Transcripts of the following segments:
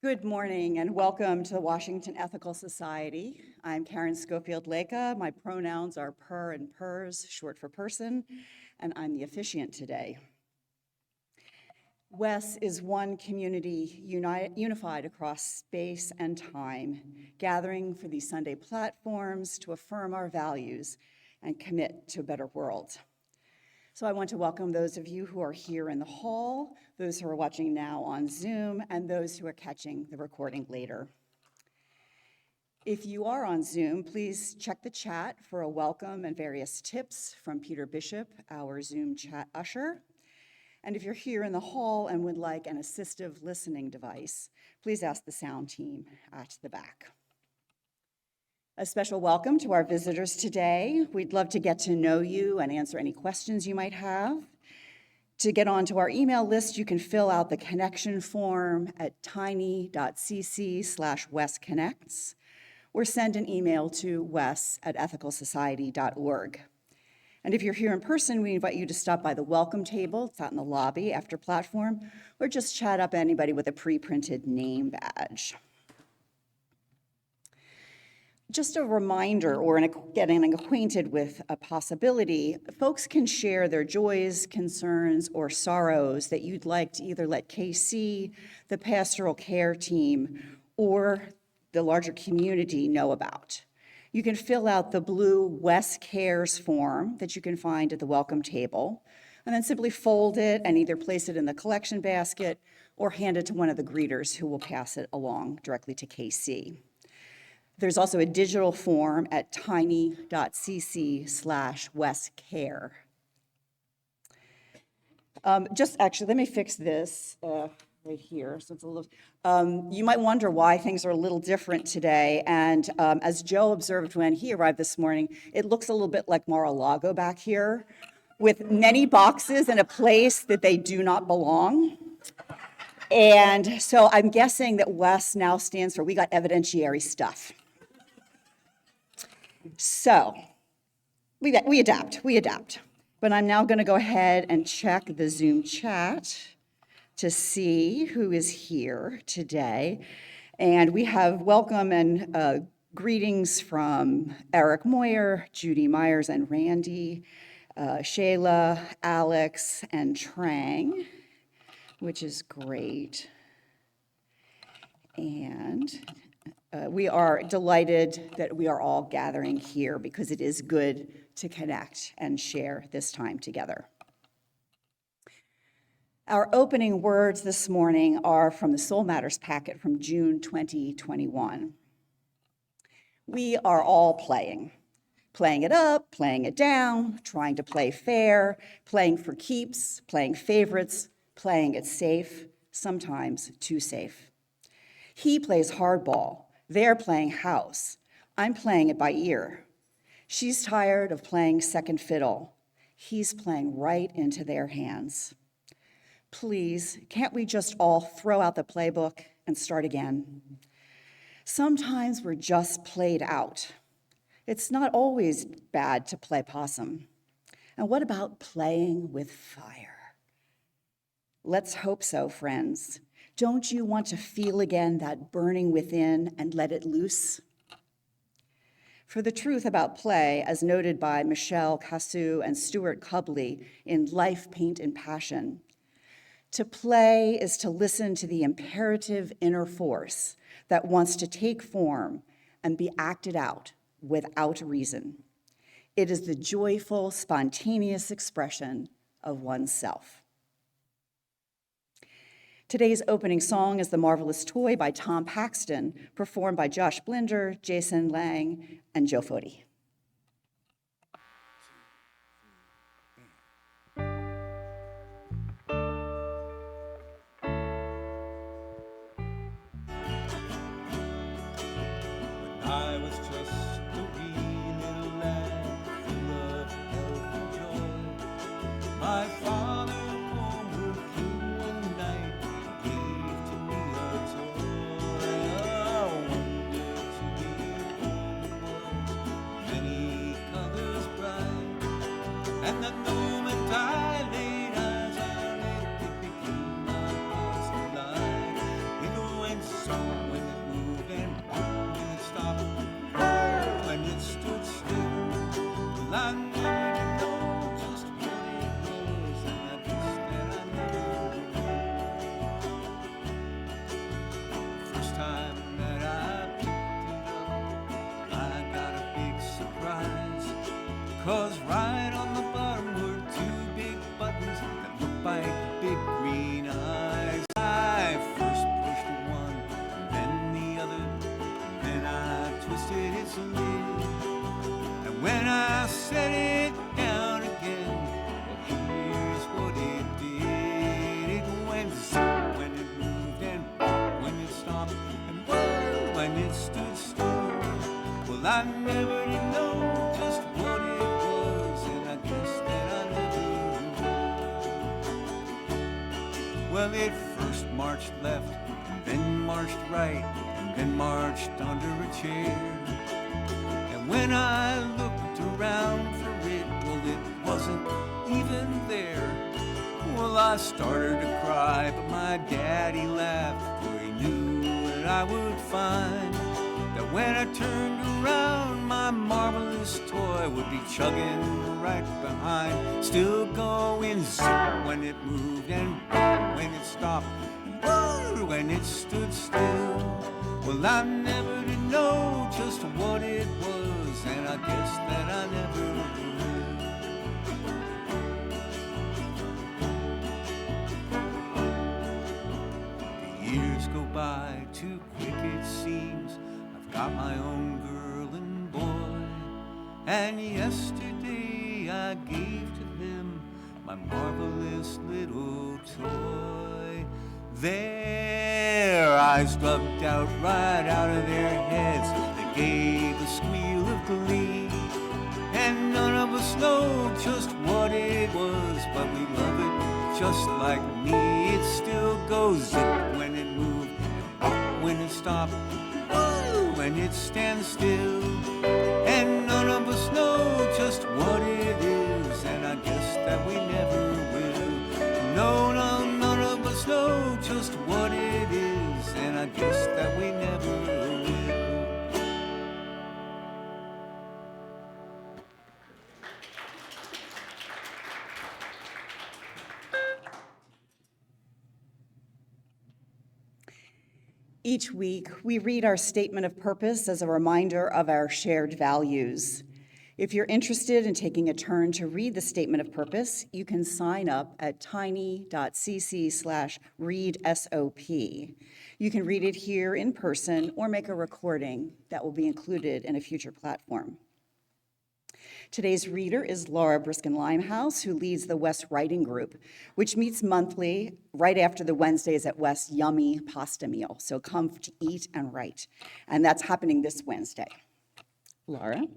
Good morning and welcome to the Washington Ethical Society. I'm Karen Schofield-Leka. My pronouns are per and pers, short for person, and I'm the officiant today. WES is one community unified across space and time, gathering for these Sunday platforms to affirm our values and commit to a better world. So I want to welcome those of you who are here in the hall, those who are watching now on Zoom, and those who are catching the recording later. If you are on Zoom, please check the chat for a welcome and various tips from Peter Bishop, our Zoom chat usher. And if you're here in the hall and would like an assistive listening device, please ask the sound team at the back. A special welcome to our visitors today. We'd love to get to know you and answer any questions you might have. To get onto our email list, you can fill out the connection form at tiny.cc/wesconnects or send an email to wes@ethicalsociety.org. And if you're here in person, we invite you to stop by the welcome table. It's out in the lobby after platform, or just chat up anybody with a pre-printed name badge. Just a reminder or getting acquainted with a possibility, folks can share their joys, concerns, or sorrows that you'd like to either let KC, the pastoral care team, or the larger community know about. You can fill out the blue WES Cares form that you can find at the welcome table, and then simply fold it and either place it in the collection basket or hand it to one of the greeters who will pass it along directly to KC. There's also a digital form at tiny.cc/wescare. Actually, let me fix this right here. So it's a little. You might wonder why things are a little different today. And as Joe observed when he arrived this morning, it looks a little bit like Mar-a-Lago back here, with many boxes in a place that they do not belong. And so I'm guessing that WES now stands for we got evidentiary stuff. So we adapt. But I'm now going to go ahead and check the Zoom chat to see who is here today. And we have welcome and greetings from Eric Moyer, Judy Myers and Randy, Shayla, Alex, and Trang, which is great. And we are delighted that we are all gathering here because it is good to connect and share this time together. Our opening words this morning are from the Soul Matters packet from June 2021. We are all playing it up, playing it down, trying to play fair, playing for keeps, playing favorites, playing it safe, sometimes too safe. He plays hardball. They're playing house. I'm playing it by ear. She's tired of playing second fiddle. He's playing right into their hands. Please, can't we just all throw out the playbook and start again? Sometimes we're just played out. It's not always bad to play possum. And what about playing with fire? Let's hope so, friends. Don't you want to feel again that burning within and let it loose? For the truth about play, as noted by Michelle Cassou and Stuart Cubley in Life, Paint, and Passion, to play is to listen to the imperative inner force that wants to take form and be acted out without reason. It is the joyful, spontaneous expression of oneself. Today's opening song is The Marvelous Toy by Tom Paxton, performed by Josh Blinder, Jason Lang, and Joe Foti. I was just a wee little lad full of health and joy. My father would came one night and gave to me a toy. I wanted to be all it was, many colors bright. And the moment I laid eyes on it, it became my heart's delight. It went so 'cause right on the bottom were two big buttons that looked like big green eyes. I first pushed one, then the other, then I twisted its lid. And when I set it down again, well, here's what it did. It went zip when it moved, and when it stopped, and whoa when it stood still. Well, I never did know just what it was, and I guess that I never will. Well, it first marched left, and then marched right, and then marched under a chair. And when I looked around for it, well, it wasn't even there. Well, I started to cry, but my daddy laughed, for he knew that I would find that when I turned around, my marvelous toy would be chugging right behind, still going zip when it moved, and when it stopped, and when it stood still. Well, I never did know just what it was, and I guess that I never will. The years go by too quick, it seems. I've got my own girl and boy, and yesterday I gave to them my marvelous little toy. Their eyes bugged out right out of their heads. They gave a squeal of glee, and none of us know just what it was, but we love it just like me. It still goes zip when it moved, and when it stopped, when it stands still. And none of us know just what it is, and I guess that we never will. No, none of us know just what it is, and I guess that we never will. Each week, we read our statement of purpose as a reminder of our shared values. If you're interested in taking a turn to read the statement of purpose, you can sign up at tiny.cc/readsop. You can read it here in person or make a recording that will be included in a future platform. Today's reader is Laura Briskin-Limehouse, who leads the WES Writing Group, which meets monthly right after the Wednesdays at WES Yummy Pasta Meal. So come to eat and write. And that's happening this Wednesday. Laura?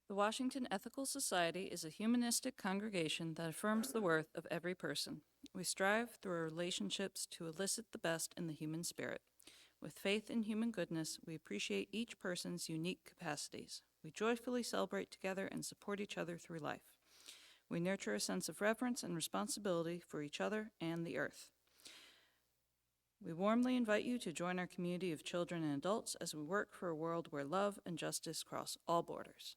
The Washington Ethical Society is a humanistic congregation that affirms the worth of every person. We strive through our relationships to elicit the best in the human spirit. With faith in human goodness, we appreciate each person's unique capacities. We joyfully celebrate together and support each other through life. We nurture a sense of reverence and responsibility for each other and the earth. We warmly invite you to join our community of children and adults as we work for a world where love and justice cross all borders.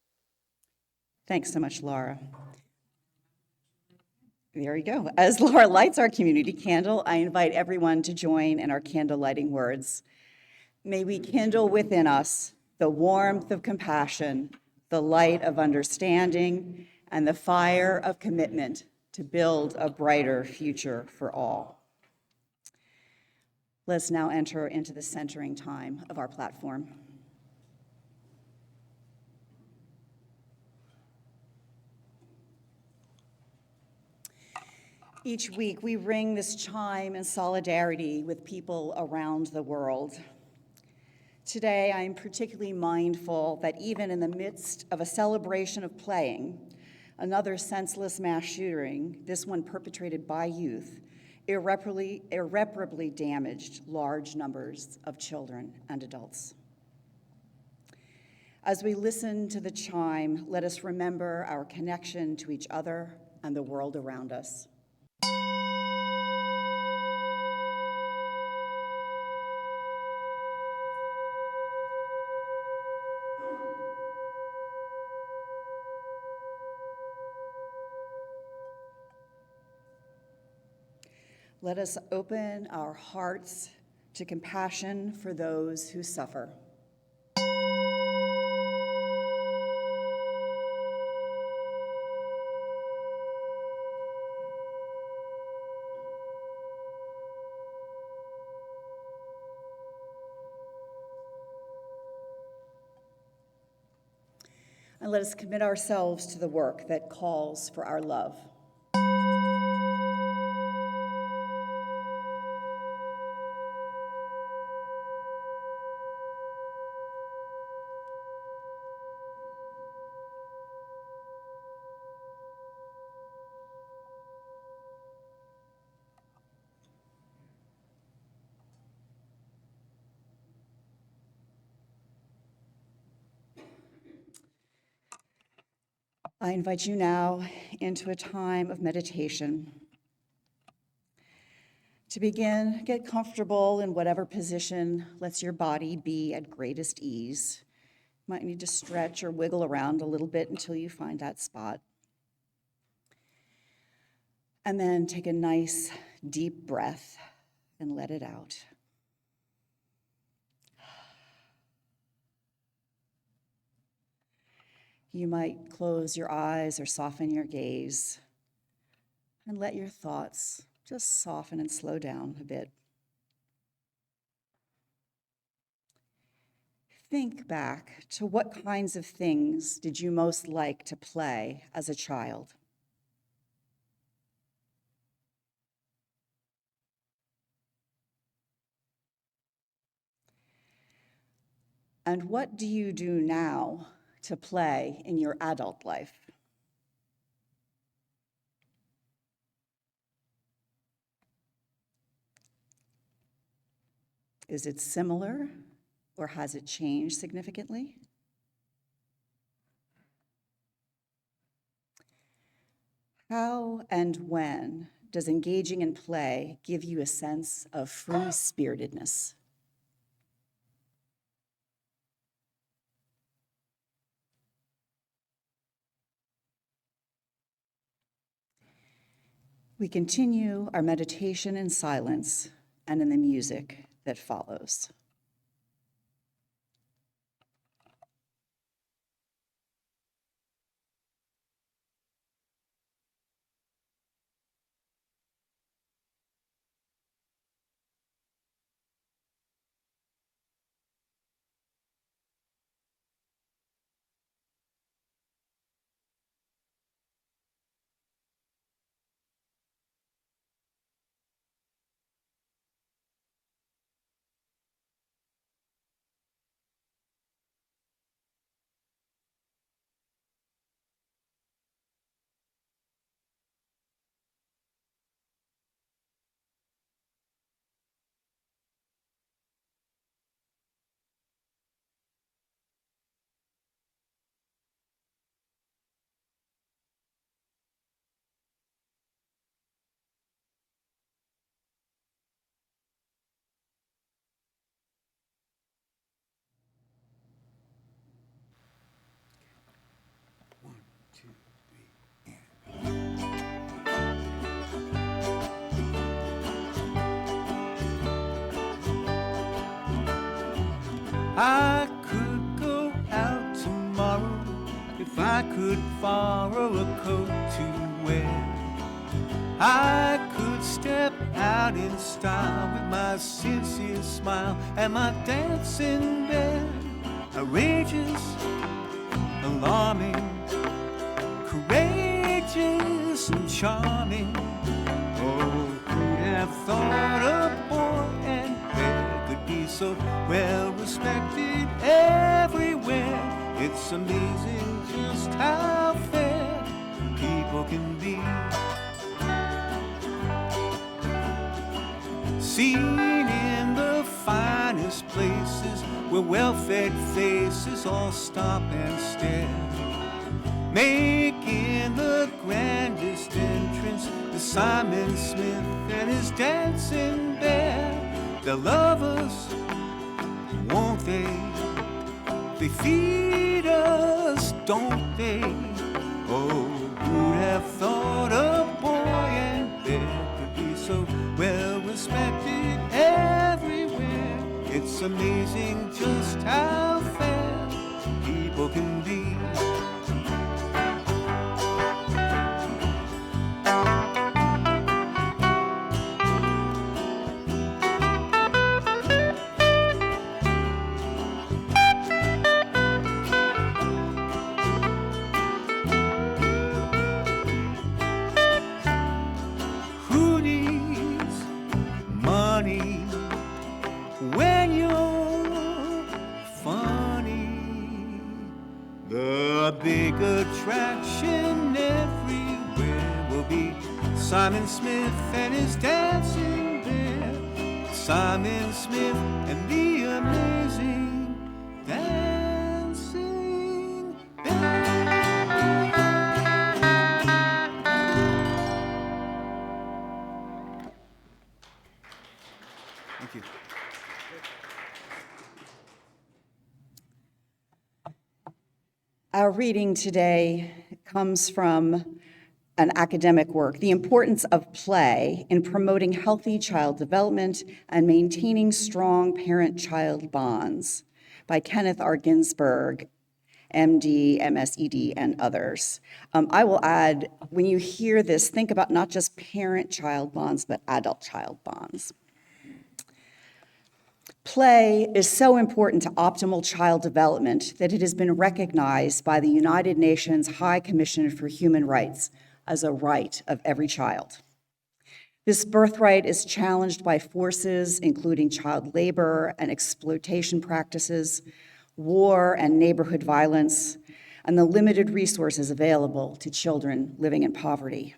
Thanks so much, Laura. There you go. As Laura lights our community candle, I invite everyone to join in our candle lighting words. May we kindle within us the warmth of compassion, the light of understanding, and the fire of commitment to build a brighter future for all. Let's now enter into the centering time of our platform. Each week, we ring this chime in solidarity with people around the world. Today, I am particularly mindful that even in the midst of a celebration of playing, another senseless mass shooting, this one perpetrated by youth, irreparably damaged large numbers of children and adults. As we listen to the chime, let us remember our connection to each other and the world around us. Let us open our hearts to compassion for those who suffer. And let us commit ourselves to the work that calls for our love. I invite you now into a time of meditation. To begin, get comfortable in whatever position lets your body be at greatest ease. You might need to stretch or wiggle around a little bit until you find that spot. And then take a nice deep breath and let it out. You might close your eyes or soften your gaze and let your thoughts just soften and slow down a bit. Think back to what kinds of things did you most like to play as a child? And what do you do now to play in your adult life? Is it similar, or has it changed significantly? How and when does engaging in play give you a sense of free-spiritedness? We continue our meditation in silence and in the music that follows. I could go out tomorrow if I could borrow a coat to wear. I could step out in style with my sincere smile and my dancing bear. Outrageous, alarming, courageous and charming. Oh, who'd have thought a boy and bear could be so well respected everywhere? It's amazing just how fair people can be. Seen in the finest places where well-fed faces all stop and stare, making the grandest entrance to Simon Smith and his dancing bear. They'll love us, won't they? They feed us, don't they? Oh, who'd have thought a boy and bear could be so well respected everywhere? It's amazing just how fair people can be. attraction everywhere will be Simon Smith and his dancing bear. Simon Smith and the amazing dancing bear. Thank you. Our reading today comes from an academic work, The Importance of Play in Promoting Healthy Child Development and Maintaining Strong Parent-Child Bonds by Kenneth R. Ginsburg, MD, MSED, and others. I will add, when you hear this, think about not just parent-child bonds, but adult-child bonds. Play is so important to optimal child development that it has been recognized by the United Nations High Commission for Human Rights as a right of every child. This birthright is challenged by forces including child labor and exploitation practices, war and neighborhood violence, and the limited resources available to children living in poverty.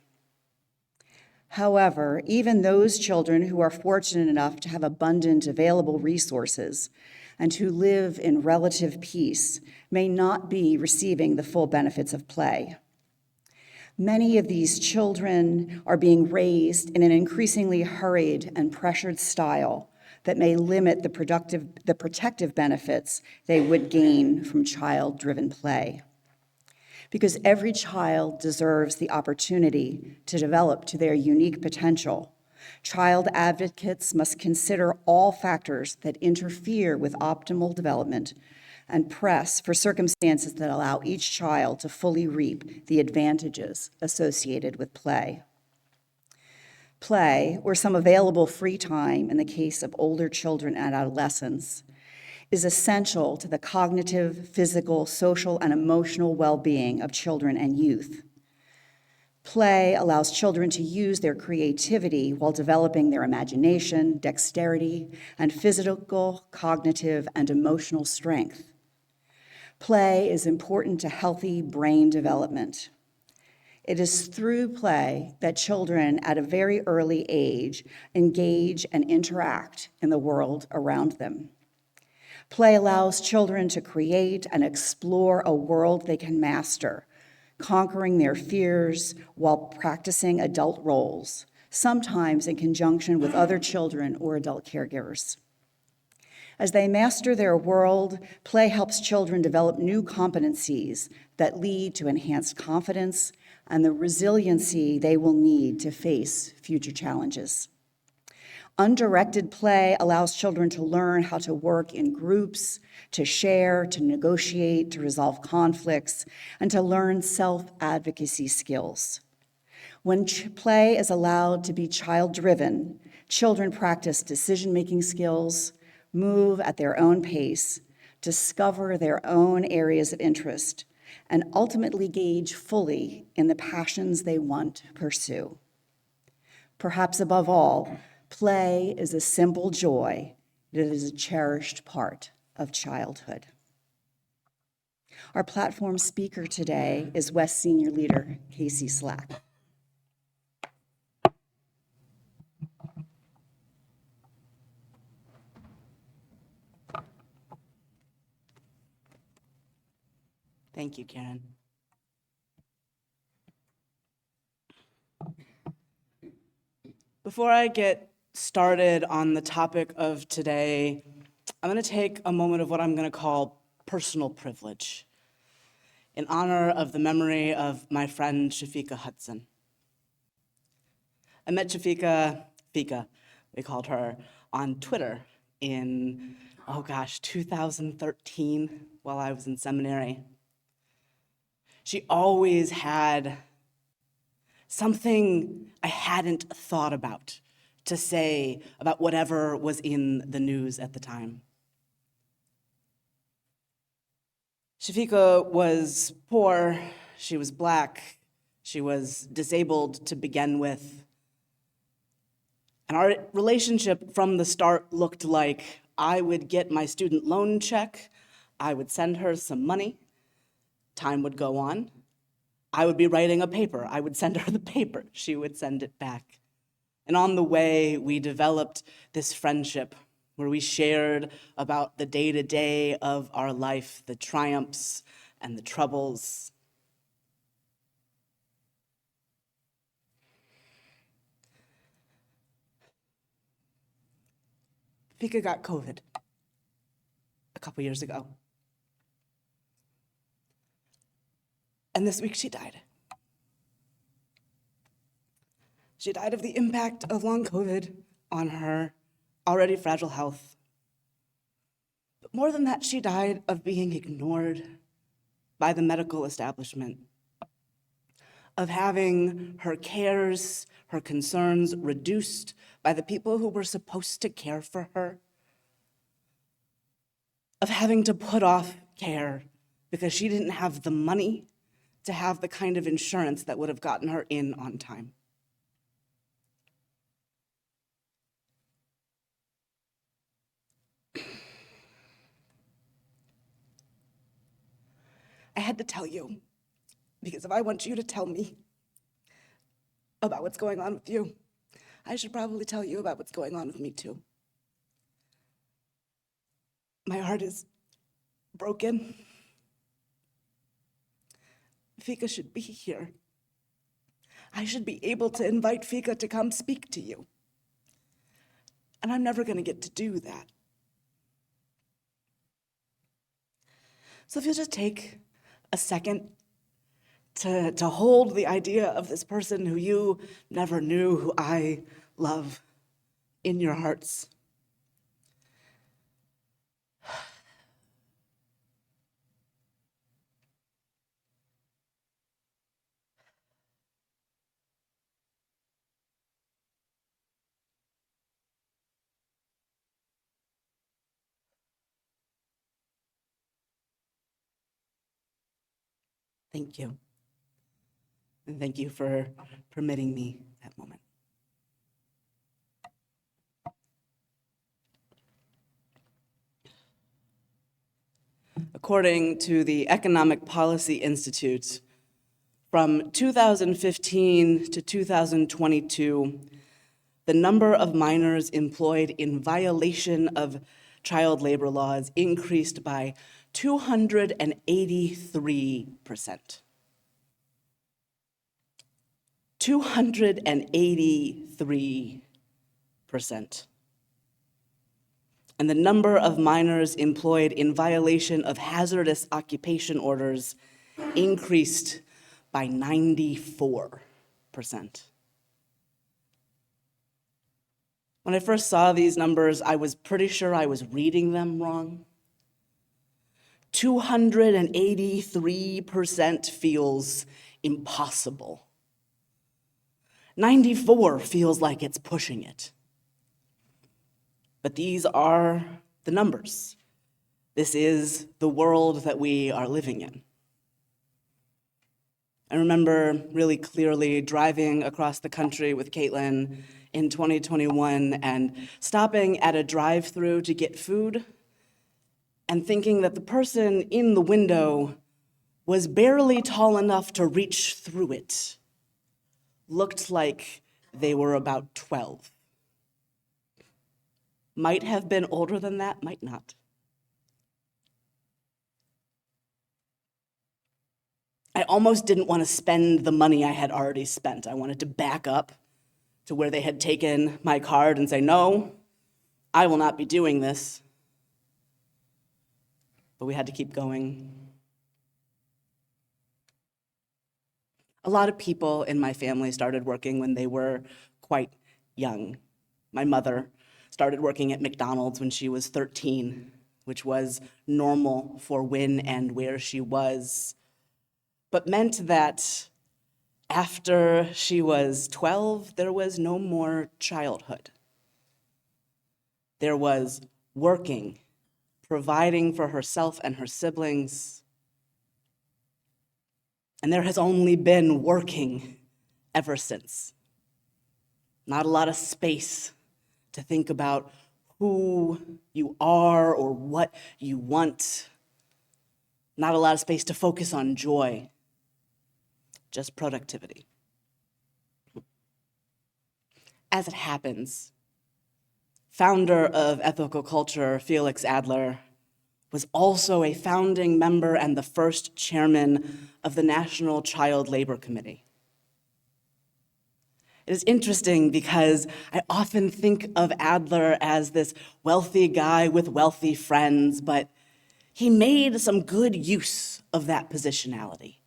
However, even those children who are fortunate enough to have abundant available resources and who live in relative peace may not be receiving the full benefits of play. Many of these children are being raised in an increasingly hurried and pressured style that may limit the protective benefits they would gain from child-driven play. Because every child deserves the opportunity to develop to their unique potential, child advocates must consider all factors that interfere with optimal development and press for circumstances that allow each child to fully reap the advantages associated with play. Play, or some available free time in the case of older children and adolescents, is essential to the cognitive, physical, social, and emotional well-being of children and youth. Play allows children to use their creativity while developing their imagination, dexterity, and physical, cognitive, and emotional strength. Play is important to healthy brain development. It is through play that children at a very early age engage and interact in the world around them. Play allows children to create and explore a world they can master, conquering their fears while practicing adult roles, sometimes in conjunction with other children or adult caregivers. As they master their world, play helps children develop new competencies that lead to enhanced confidence and the resiliency they will need to face future challenges. Undirected play allows children to learn how to work in groups, to share, to negotiate, to resolve conflicts, and to learn self-advocacy skills. When play is allowed to be child-driven, children practice decision-making skills, move at their own pace, discover their own areas of interest, and ultimately engage fully in the passions they want to pursue. Perhaps above all, play is a simple joy that is a cherished part of childhood. Our platform speaker today is WES Senior Leader Casey Slack. Thank you, Karen. Before I get started on the topic of today, I'm going to take a moment of what I'm going to call personal privilege in honor of the memory of my friend Shafika Hudson. I met Shafika, Fika, we called her, on Twitter in, 2013 while I was in seminary. She always had something I hadn't thought about to say about whatever was in the news at the time. Shafika was poor, she was Black, she was disabled to begin with. And our relationship from the start looked like I would get my student loan check, I would send her some money, time would go on, I would be writing a paper. I would send her the paper. She would send it back. And on the way, we developed this friendship where we shared about the day-to-day of our life, the triumphs and the troubles. Fika got COVID a couple years ago. And this week she died. She died of the impact of long COVID on her already fragile health. But more than that, she died of being ignored by the medical establishment, of having her cares, her concerns reduced by the people who were supposed to care for her, of having to put off care because she didn't have the money to have the kind of insurance that would have gotten her in on time. I had to tell you, because if I want you to tell me about what's going on with you, I should probably tell you about what's going on with me too. My heart is broken. Fika should be here. I should be able to invite Fika to come speak to you. And I'm never going to get to do that. So if you'll just take a second to hold the idea of this person who you never knew, who I love, in your hearts. Thank you. And thank you for permitting me that moment. According to the Economic Policy Institute, from 2015 to 2022, the number of minors employed in violation of child labor laws increased by 283%. 283%. And the number of minors employed in violation of hazardous occupation orders increased by 94%. When I first saw these numbers, I was pretty sure I was reading them wrong. 283% feels impossible. 94 feels like it's pushing it. But these are the numbers. This is the world that we are living in. I remember really clearly driving across the country with Caitlin in 2021 and stopping at a drive-thru to get food and thinking that the person in the window was barely tall enough to reach through it. Looked like they were about 12. Might have been older than that, might not. I almost didn't want to spend the money I had already spent. I wanted to back up to where they had taken my card and say, no, I will not be doing this. But we had to keep going. A lot of people in my family started working when they were quite young. My mother started working at McDonald's when she was 13, which was normal for when and where she was, but meant that after she was 12, there was no more childhood. There was working, providing for herself and her siblings, and there has only been working ever since. Not a lot of space to think about who you are or what you want. Not a lot of space to focus on joy. just productivity. As it happens, founder of ethical culture, Felix Adler, was also a founding member and the first chairman of the National Child Labor Committee. It is interesting because I often think of Adler as this wealthy guy with wealthy friends, but he made some good use of that positionality.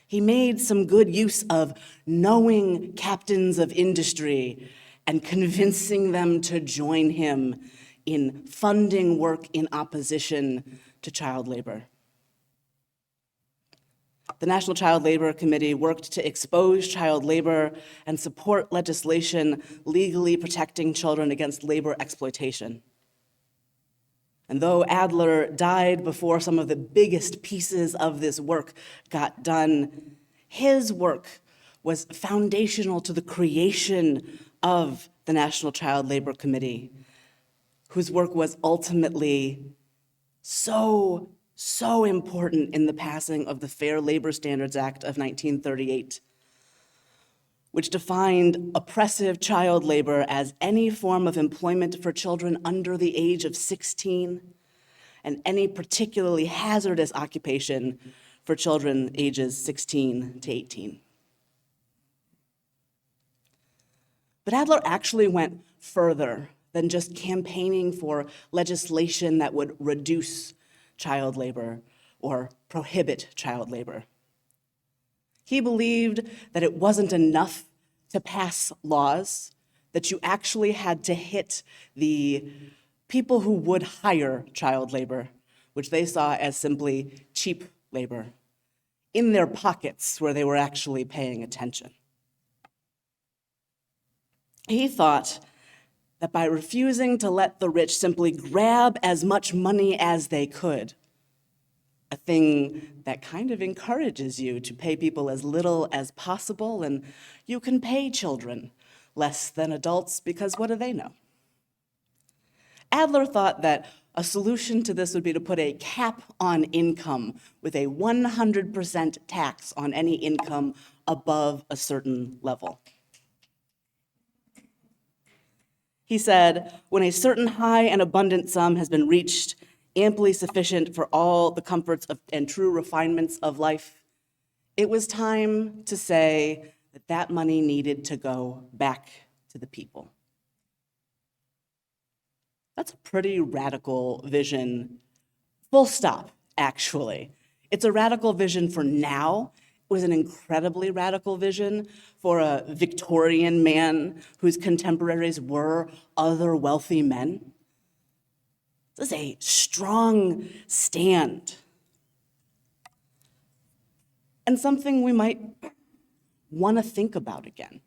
He made some good use of knowing captains of industry and convincing them to join him in funding work in opposition to child labor. The National Child Labor Committee worked to expose child labor and support legislation legally protecting children against labor exploitation. And though Adler died before some of the biggest pieces of this work got done, his work was foundational to the creation of the National Child Labor Committee, whose work was ultimately so important in the passing of the Fair Labor Standards Act of 1938, which defined oppressive child labor as any form of employment for children under the age of 16 and any particularly hazardous occupation for children ages 16 to 18. But Adler actually went further than just campaigning for legislation that would reduce child labor or prohibit child labor. He believed that it wasn't enough to pass laws, that you actually had to hit the people who would hire child labor, which they saw as simply cheap labor, in their pockets where they were actually paying attention. He thought that by refusing to let the rich simply grab as much money as they could, a thing that kind of encourages you to pay people as little as possible, and you can pay children less than adults because what do they know? Adler thought that a solution to this would be to put a cap on income with a 100% tax on any income above a certain level. He said, when a certain high and abundant sum has been reached, amply sufficient for all the comforts and true refinements of life, it was time to say that that money needed to go back to the people. That's a pretty radical vision, full stop, actually. It's a radical vision for now. It was an incredibly radical vision for a Victorian man whose contemporaries were other wealthy men. This is a strong stand. And something we might want to think about again.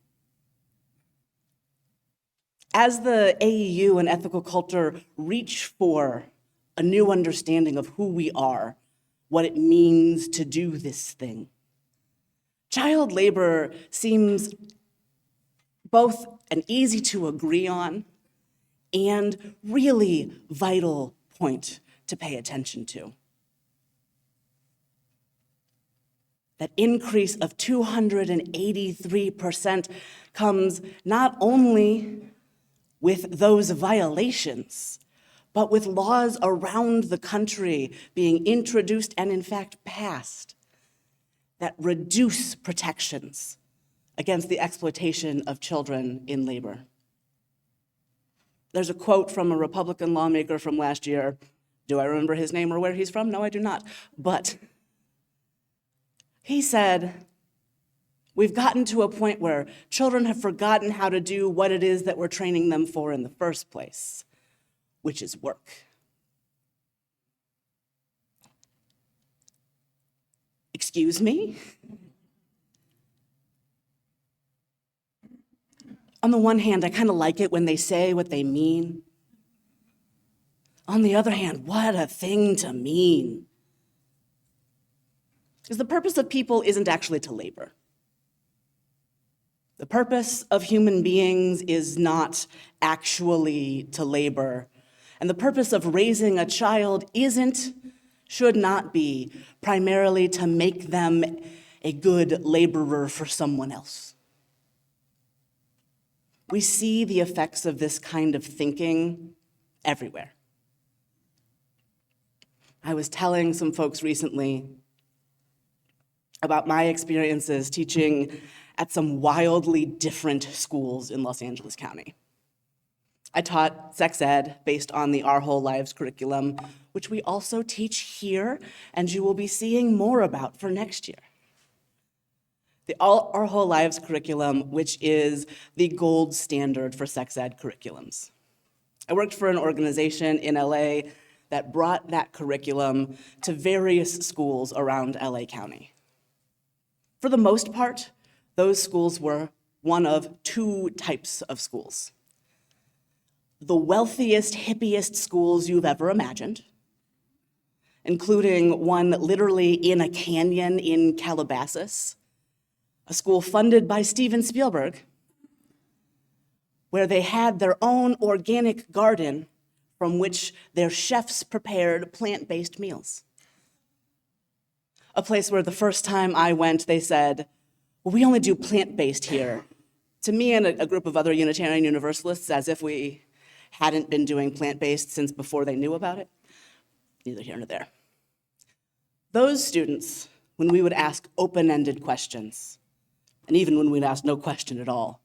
As the AEU and ethical culture reach for a new understanding of who we are, what it means to do this thing, child labor seems both an easy to agree on and really vital point to pay attention to. That increase of 283% comes not only with those violations, but with laws around the country being introduced and in fact passed that reduce protections against the exploitation of children in labor. There's a quote from a Republican lawmaker from last year. Do I remember his name or where he's from? No, I do not. But he said, we've gotten to a point where children have forgotten how to do what it is that we're training them for in the first place, which is work. Excuse me? On the one hand, I kind of like it when they say what they mean. On the other hand, what a thing to mean. Because the purpose of people isn't actually to labor. The purpose of human beings is not actually to labor. And the purpose of raising a child should not be primarily to make them a good laborer for someone else. We see the effects of this kind of thinking everywhere. I was telling some folks recently about my experiences teaching at some wildly different schools in Los Angeles County. I taught sex ed based on the Our Whole Lives curriculum, which we also teach here, and you will be seeing more about for next year. The Our Whole Lives curriculum, which is the gold standard for sex ed curriculums. I worked for an organization in LA that brought that curriculum to various schools around LA County. For the most part, those schools were one of two types of schools. The wealthiest, hippiest schools you've ever imagined, including one literally in a canyon in Calabasas, a school funded by Steven Spielberg, where they had their own organic garden from which their chefs prepared plant-based meals. A place where the first time I went, they said, well, we only do plant-based here. To me and a group of other Unitarian Universalists, as if we hadn't been doing plant-based since before they knew about it. Neither here nor there. Those students, when we would ask open-ended questions, and even when we'd ask no question at all,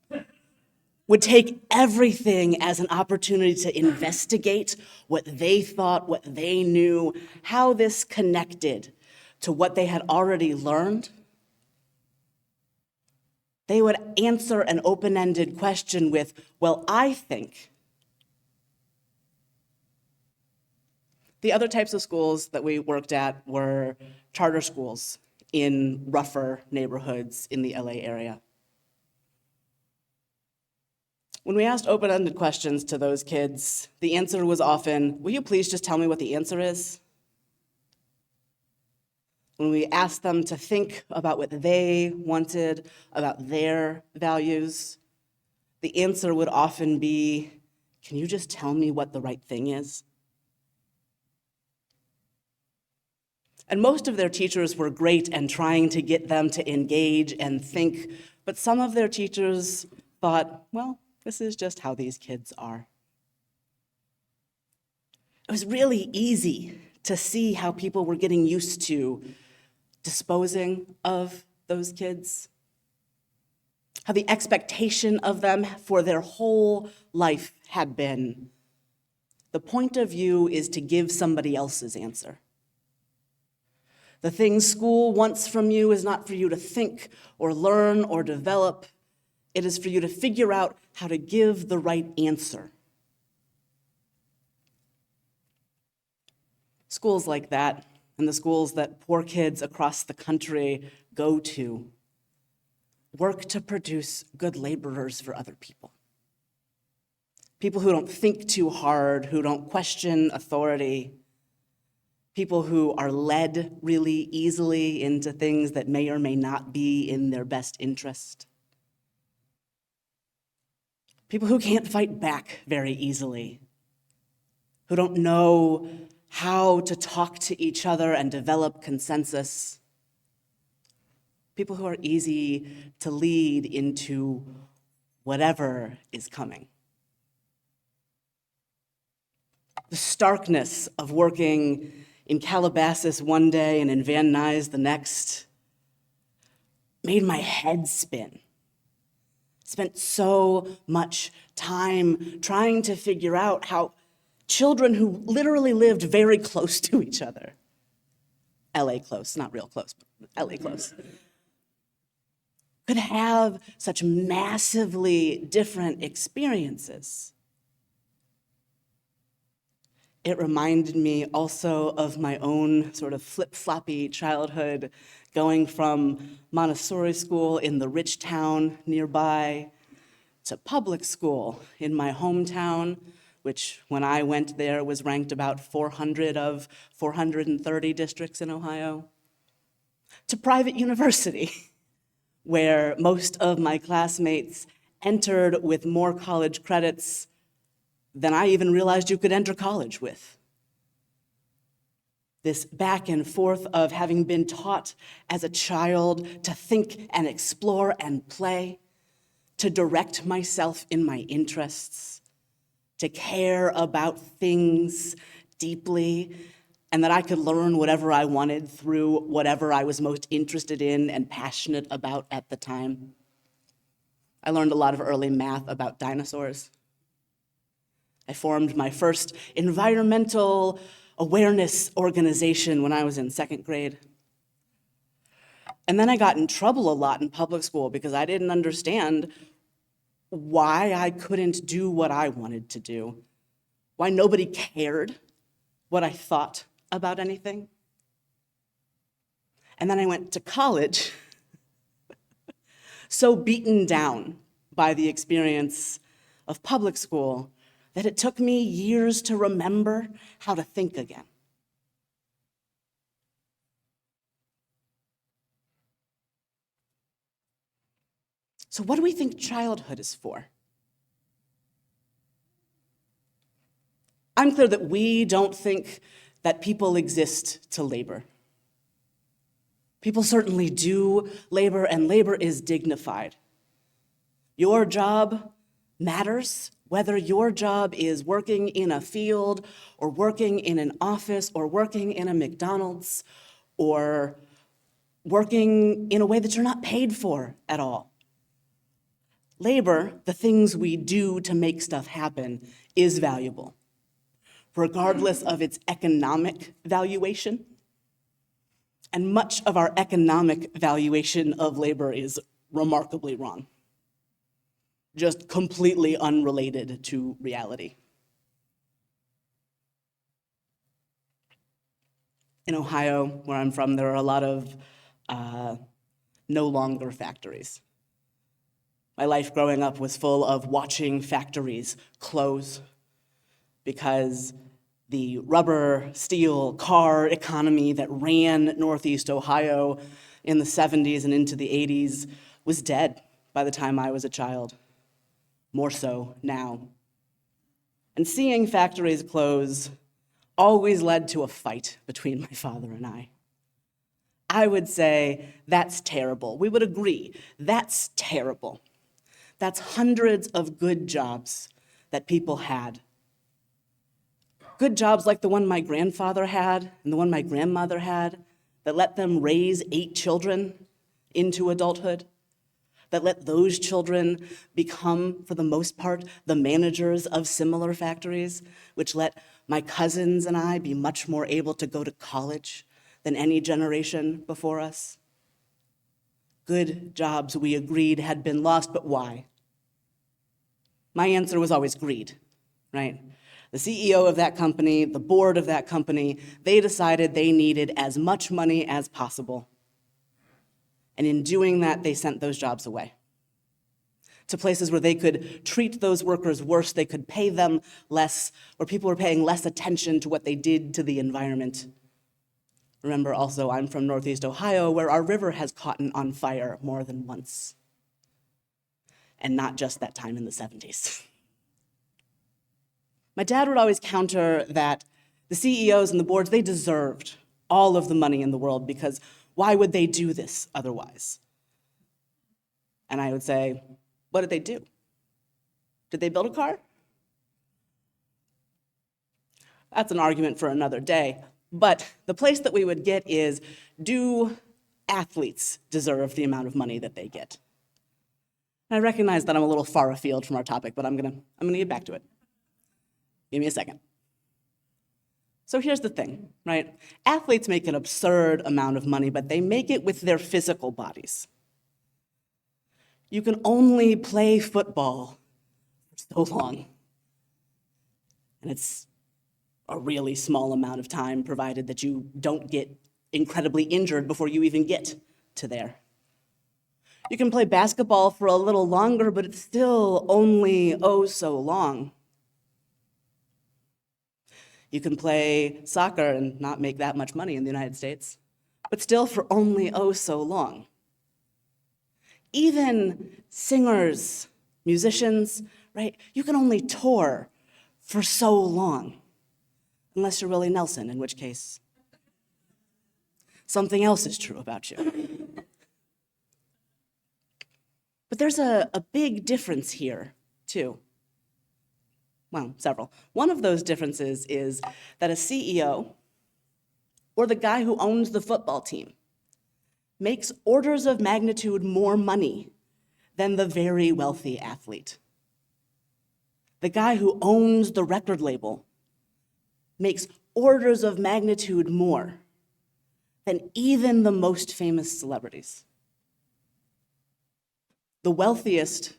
would take everything as an opportunity to investigate what they thought, what they knew, how this connected to what they had already learned. They would answer an open-ended question with, well, I think. The other types of schools that we worked at were charter schools in rougher neighborhoods in the LA area. When we asked open-ended questions to those kids, the answer was often, will you please just tell me what the answer is? When we asked them to think about what they wanted, about their values, the answer would often be, can you just tell me what the right thing is? And most of their teachers were great and trying to get them to engage and think, but some of their teachers thought, well, this is just how these kids are. It was really easy to see how people were getting used to disposing of those kids, how the expectation of them for their whole life had been, the point of view is to give somebody else's answer. The thing school wants from you is not for you to think or learn or develop. It is for you to figure out how to give the right answer. Schools like that, and the schools that poor kids across the country go to, work to produce good laborers for other people. People who don't think too hard, who don't question authority, people who are led really easily into things that may or may not be in their best interest. People who can't fight back very easily, who don't know how to talk to each other and develop consensus. People who are easy to lead into whatever is coming. The starkness of working in Calabasas one day and in Van Nuys the next made my head spin. Spent so much time trying to figure out how children who literally lived very close to each other, LA close, not real close, but LA close, could have such massively different experiences. It reminded me also of my own sort of flip-floppy childhood, going from Montessori school in the rich town nearby to public school in my hometown, which when I went there was ranked about 400 of 430 districts in Ohio, to private university, where most of my classmates entered with more college credits than I even realized you could enter college with. this back and forth of having been taught as a child to think and explore and play, to direct myself in my interests, to care about things deeply, and that I could learn whatever I wanted through whatever I was most interested in and passionate about at the time. I learned a lot of early math about dinosaurs. I formed my first environmental awareness organization when I was in second grade. And then I got in trouble a lot in public school because I didn't understand why I couldn't do what I wanted to do, why nobody cared what I thought about anything. And then I went to college, so beaten down by the experience of public school that it took me years to remember how to think again. So what do we think childhood is for? I'm clear that we don't think that people exist to labor. People certainly do labor, and labor is dignified. Your job matters, whether your job is working in a field or working in an office or working in a McDonald's or working in a way that you're not paid for at all. Labor, the things we do to make stuff happen, is valuable, regardless of its economic valuation. And much of our economic valuation of labor is remarkably wrong, just completely unrelated to reality. In Ohio, where I'm from, there are a lot of no longer factories. My life growing up was full of watching factories close because the rubber, steel, car economy that ran Northeast Ohio in the 70s and into the 80s was dead by the time I was a child, more so now. And seeing factories close always led to a fight between my father and I. I would say, that's terrible. We would agree, that's terrible. That's hundreds of good jobs that people had. Good jobs like the one my grandfather had and the one my grandmother had that let them raise 8 children into adulthood, that let those children become, for the most part, the managers of similar factories, which let my cousins and I be much more able to go to college than any generation before us. Good jobs, we agreed, had been lost, but why? My answer was always greed, right? The CEO of that company, the board of that company, they decided they needed as much money as possible. And in doing that, they sent those jobs away to places where they could treat those workers worse, they could pay them less, where people were paying less attention to what they did to the environment. Remember also, I'm from Northeast Ohio, where our river has caught on fire more than once. And not just that time in the 70s. My dad would always counter that the CEOs and the boards, they deserved all of the money in the world because why would they do this otherwise? And I would say, what did they do? Did they build a car? That's an argument for another day. But the place that we would get is, do athletes deserve the amount of money that they get? And I recognize that I'm a little far afield from our topic, but I'm gonna get back to it. Give me a second. So here's the thing, right? Athletes make an absurd amount of money, but they make it with their physical bodies. You can only play football for so long. And it's a really small amount of time, provided that you don't get incredibly injured before you even get to there. You can play basketball for a little longer, but it's still only so long. You can play soccer and not make that much money in the United States, but still for only so long. Even singers, musicians, right? You can only tour for so long, unless you're Willie Nelson, in which case something else is true about you. But there's a big difference here, too. Well, several. One of those differences is that a CEO, or the guy who owns the football team, makes orders of magnitude more money than the very wealthy athlete. The guy who owns the record label makes orders of magnitude more than even the most famous celebrities. The wealthiest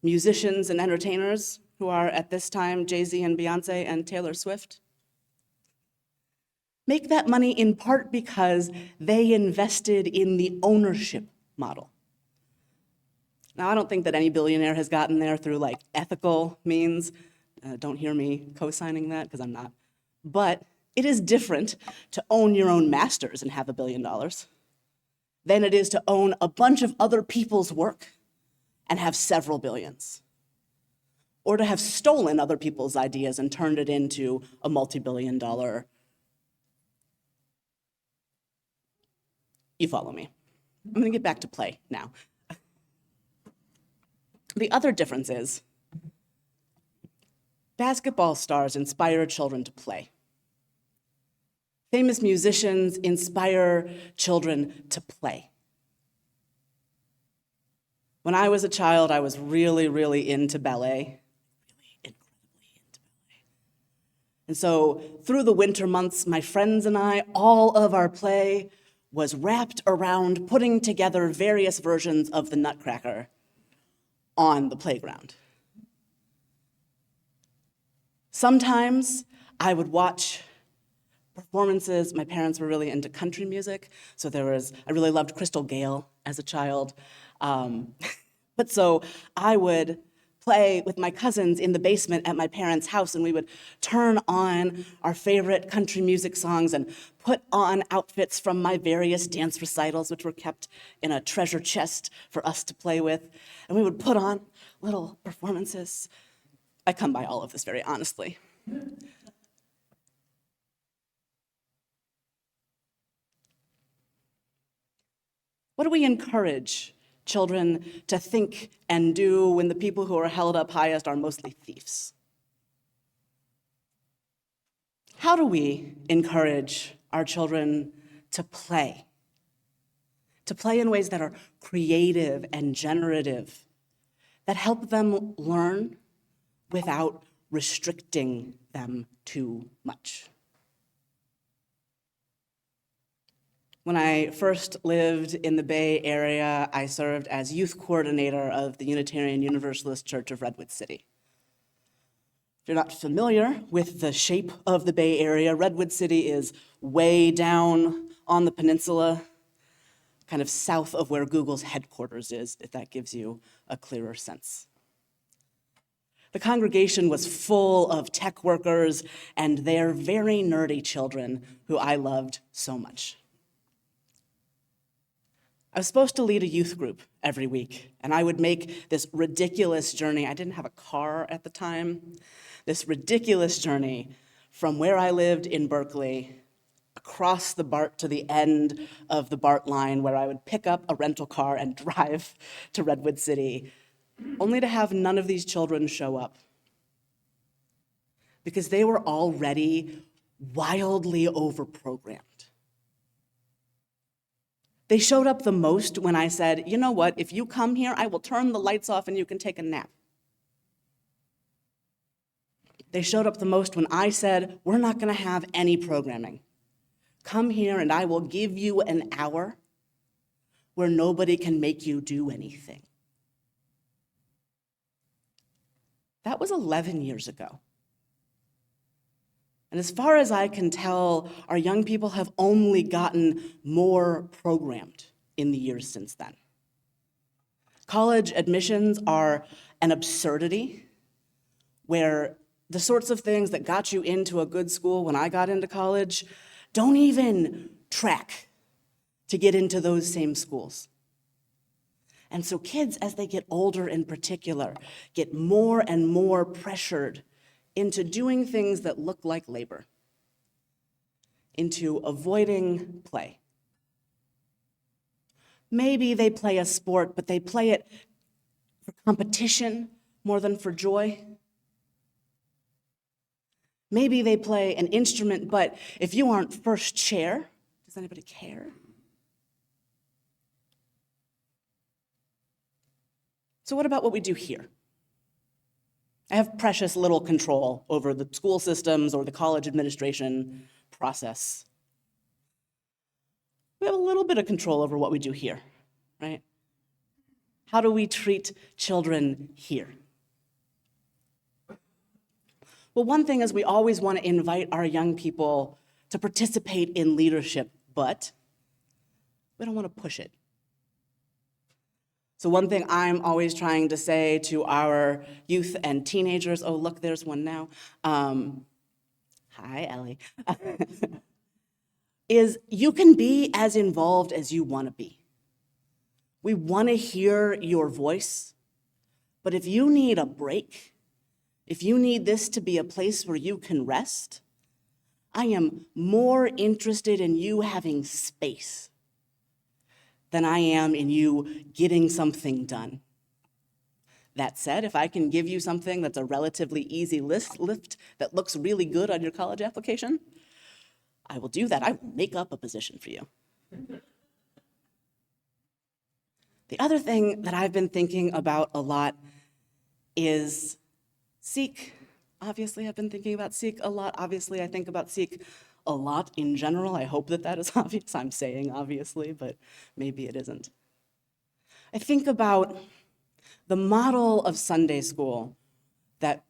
musicians and entertainers, who are at this time Jay-Z and Beyonce and Taylor Swift, make that money in part because they invested in the ownership model. Now, I don't think that any billionaire has gotten there through like ethical means. Don't hear me co-signing that, because I'm not. But it is different to own your own masters and have $1 billion than it is to own a bunch of other people's work and have several billions. Or to have stolen other people's ideas and turned it into a multi-billion dollar. You follow me. I'm going to get back to play now. The other difference is basketball stars inspire children to play. Famous musicians inspire children to play. When I was a child, I was really, really into ballet. Really incredibly into ballet. And so through the winter months, my friends and I, all of our play was wrapped around putting together various versions of the Nutcracker on the playground. Sometimes I would watch performances. My parents were really into country music, so I really loved Crystal Gayle as a child. But so I would play with my cousins in the basement at my parents' house, and we would turn on our favorite country music songs and put on outfits from my various dance recitals, which were kept in a treasure chest for us to play with. And we would put on little performances. I come by all of this very honestly. What do we encourage children to think and do when the people who are held up highest are mostly thieves? How do we encourage our children to play? To play in ways that are creative and generative, that help them learn without restricting them too much. When I first lived in the Bay Area, I served as youth coordinator of the Unitarian Universalist Church of Redwood City. If you're not familiar with the shape of the Bay Area, Redwood City is way down on the peninsula, kind of south of where Google's headquarters is, if that gives you a clearer sense. The congregation was full of tech workers and their very nerdy children who I loved so much. I was supposed to lead a youth group every week, and I would make this ridiculous journey. I didn't have a car at the time. This ridiculous journey from where I lived in Berkeley across the BART to the end of the BART line, where I would pick up a rental car and drive to Redwood City, only to have none of these children show up because they were already wildly overprogrammed. They showed up the most when I said, you know what, if you come here, I will turn the lights off and you can take a nap. They showed up the most when I said, we're not going to have any programming. Come here and I will give you an hour where nobody can make you do anything. That was 11 years ago. And as far as I can tell, our young people have only gotten more programmed in the years since then. College admissions are an absurdity where the sorts of things that got you into a good school when I got into college don't even track to get into those same schools. And so kids, as they get older in particular, get more and more pressured into doing things that look like labor, into avoiding play. Maybe they play a sport, but they play it for competition more than for joy. Maybe they play an instrument, but if you aren't first chair, does anybody care? So what about what we do here? I have precious little control over the school systems or the college administration process. We have a little bit of control over what we do here, right? How do we treat children here? Well, one thing is we always want to invite our young people to participate in leadership, but we don't want to push it. So one thing I'm always trying to say to our youth and teenagers, oh, look, there's one now. Hi, Ellie. Is you can be as involved as you want to be. We want to hear your voice, but if you need a break, if you need this to be a place where you can rest, I am more interested in you having space than I am in you getting something done. That said, if I can give you something that's a relatively easy lift that looks really good on your college application, I will do that. I will make up a position for you. The other thing that I've been thinking about a lot is Seek. Obviously, I've been thinking about Seek a lot. Obviously, I think about Seek a lot in general. I hope that that is obvious. I'm saying obviously, but maybe it isn't. I think about the model of Sunday school that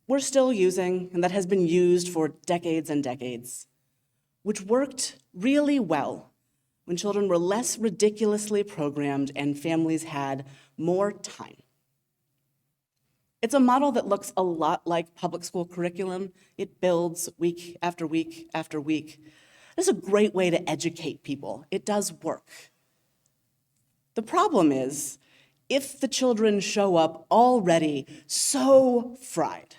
we're still using and that has been used for decades and decades, which worked really well when children were less ridiculously programmed and families had more time. It's a model that looks a lot like public school curriculum. It builds week after week after week. It's a great way to educate people. It does work. The problem is, if the children show up already so fried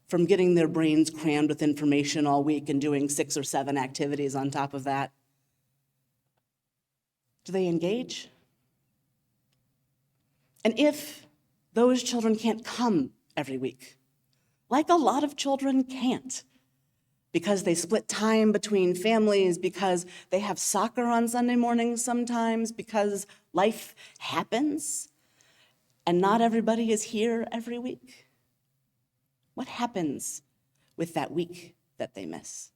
from getting their brains crammed with information all week and doing 6 or 7 activities on top of that, do they engage? And if those children can't come every week, like a lot of children can't, because they split time between families, because they have soccer on Sunday mornings sometimes, because life happens, and not everybody is here every week. What happens with that week that they miss?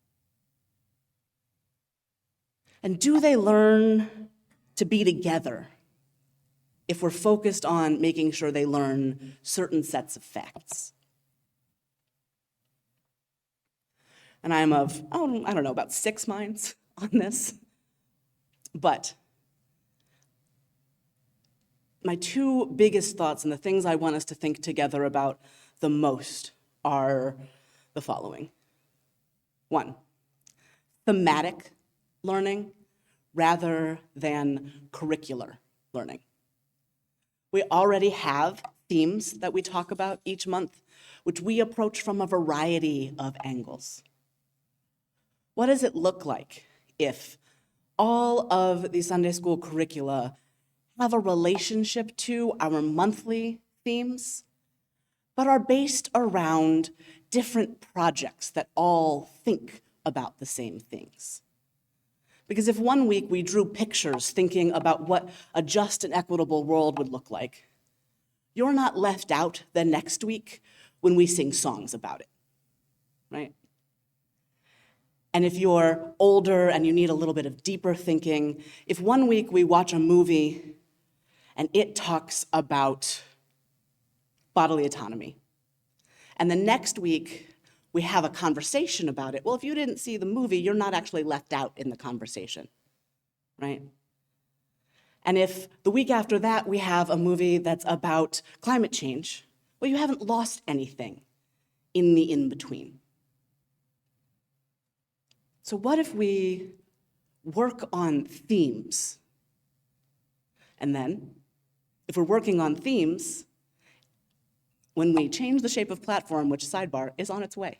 And do they learn to be together if we're focused on making sure they learn certain sets of facts? And I'm of, I don't know, about 6 minds on this. But my 2 biggest thoughts and the things I want us to think together about the most are the following. 1, thematic learning rather than curricular learning. We already have themes that we talk about each month, which we approach from a variety of angles. What does it look like if all of the Sunday school curricula have a relationship to our monthly themes, but are based around different projects that all think about the same things? Because if one week we drew pictures thinking about what a just and equitable world would look like, you're not left out the next week when we sing songs about it, right? And if you're older and you need a little bit of deeper thinking, if one week we watch a movie and it talks about bodily autonomy, and the next week we have a conversation about it, well, if you didn't see the movie, you're not actually left out in the conversation, right? And if the week after that we have a movie that's about climate change, well, you haven't lost anything in the in-between. So what if we work on themes? And then, if we're working on themes, when we change the shape of platform, which sidebar is on its way,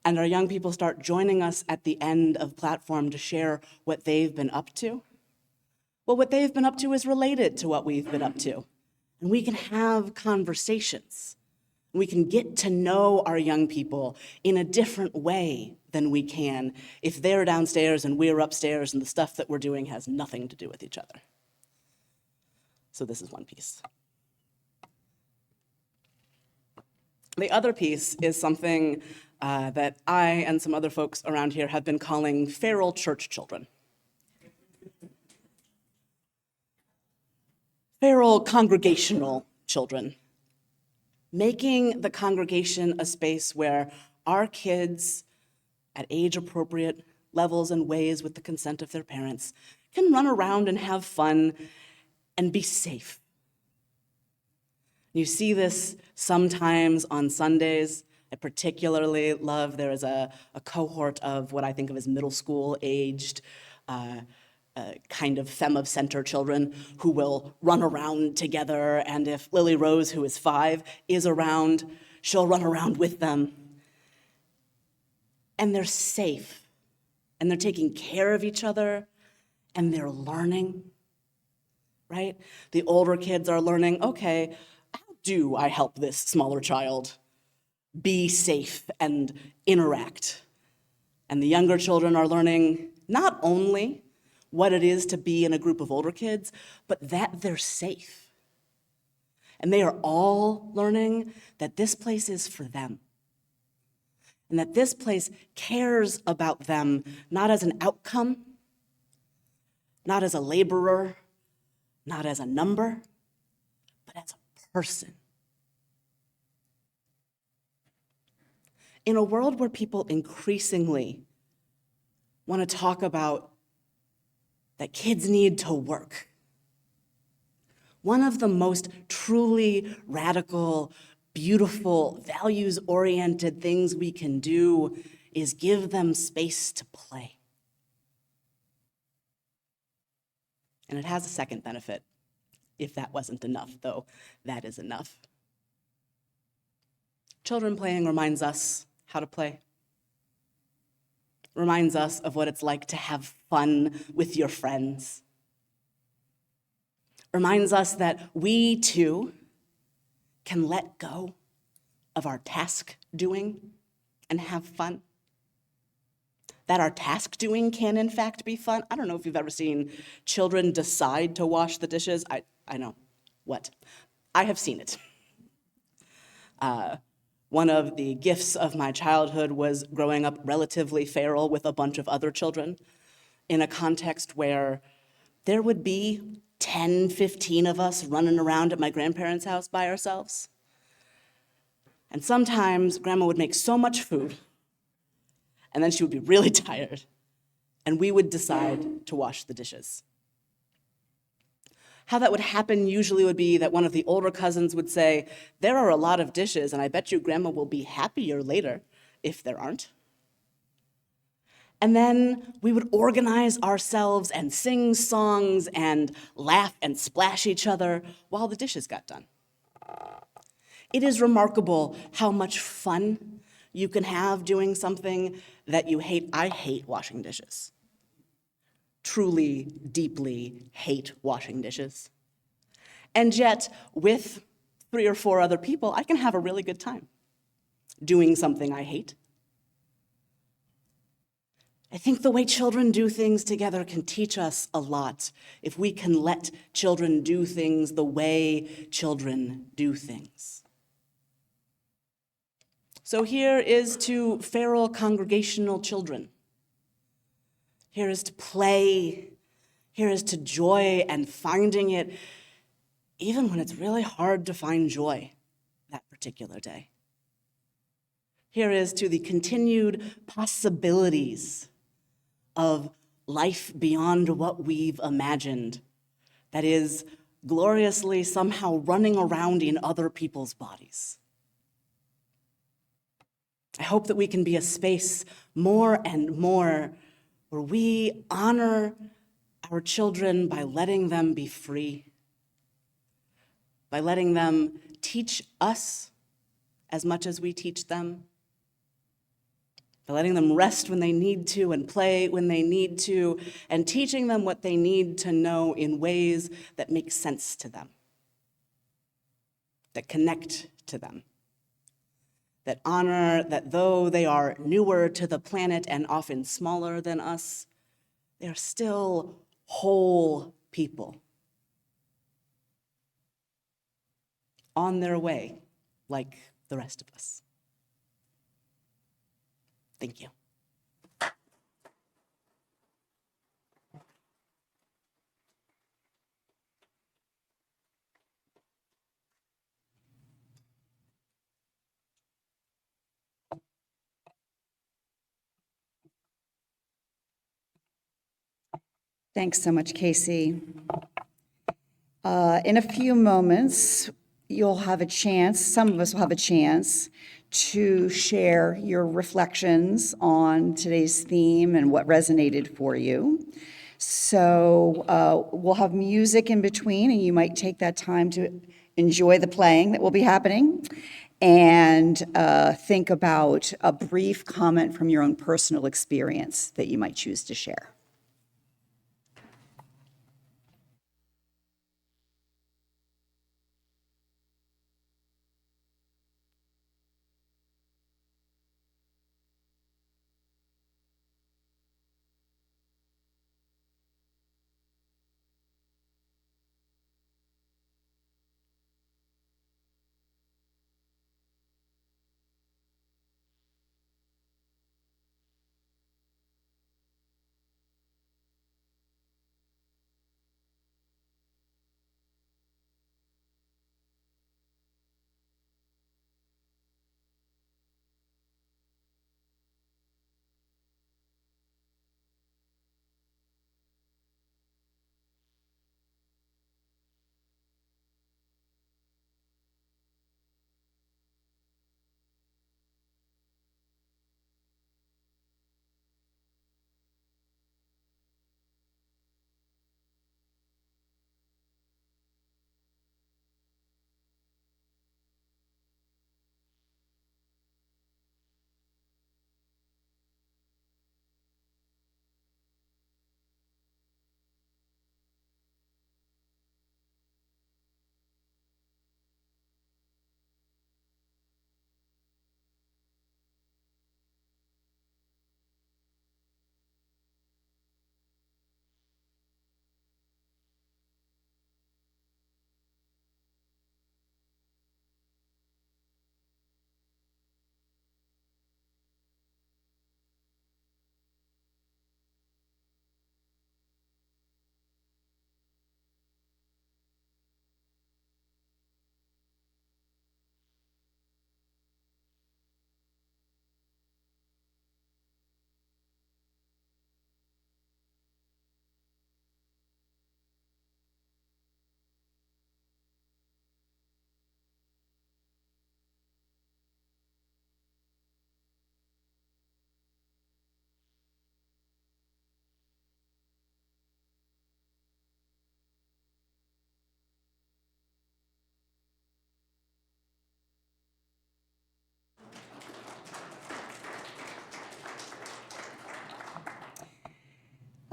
and our young people start joining us at the end of platform to share what they've been up to, Well, what they've been up to is related to what we've been up to. And we can have conversations. We can get to know our young people in a different way than we can if they're downstairs and we're upstairs and the stuff that we're doing has nothing to do with each other. So this is one piece. The other piece is something that I and some other folks around here have been calling feral church children. Feral congregational children. Making the congregation a space where our kids, at age-appropriate levels and ways with the consent of their parents, can run around and have fun and be safe. You see this sometimes on Sundays. I particularly love, there is a cohort of what I think of as middle school aged kind of femme of center children who will run around together, and if Lily Rose, who is 5, is around, she'll run around with them. And they're safe, and they're taking care of each other, and they're learning, right? The older kids are learning, okay, how do I help this smaller child be safe and interact? And the younger children are learning not only what it is to be in a group of older kids, but that they're safe. And they are all learning that this place is for them. And that this place cares about them, not as an outcome, not as a laborer, not as a number, but as a person. In a world where people increasingly want to talk about that kids need to work, one of the most truly radical, beautiful, values-oriented things we can do is give them space to play. And it has a second benefit. If that wasn't enough, though, that is enough. Children playing reminds us how to play. Reminds us of what it's like to have fun with your friends. Reminds us that we, too, can let go of our task doing and have fun. That our task doing can, in fact, be fun. I don't know if you've ever seen children decide to wash the dishes. I know. What? I have seen it. One of the gifts of my childhood was growing up relatively feral with a bunch of other children in a context where there would be 10, 15 of us running around at my grandparents' house by ourselves. And sometimes Grandma would make so much food, and then she would be really tired, and we would decide to wash the dishes. How that would happen usually would be that one of the older cousins would say, "There are a lot of dishes, and I bet you Grandma will be happier later if there aren't." And then we would organize ourselves and sing songs and laugh and splash each other while the dishes got done. It is remarkable how much fun you can have doing something that you hate. I hate washing dishes. Truly, deeply hate washing dishes. And yet, with 3 or 4 other people, I can have a really good time doing something I hate. I think the way children do things together can teach us a lot if we can let children do things the way children do things. So here is to feral congregational children. Here is to play. Here is to joy and finding it, even when it's really hard to find joy that particular day. Here is to the continued possibilities of life beyond what we've imagined, that is gloriously somehow running around in other people's bodies. I hope that we can be a space more and more where we honor our children by letting them be free, by letting them teach us as much as we teach them, by letting them rest when they need to and play when they need to, and teaching them what they need to know in ways that make sense to them, that connect to them, that honor that though they are newer to the planet and often smaller than us, they are still whole people on their way like the rest of us. Thank you. Thanks so much, Casey. In a few moments, you'll have a chance, some of us will have a chance, to share your reflections on today's theme and what resonated for you. So we'll have music in between, and you might take that time to enjoy the playing that will be happening and think about a brief comment from your own personal experience that you might choose to share.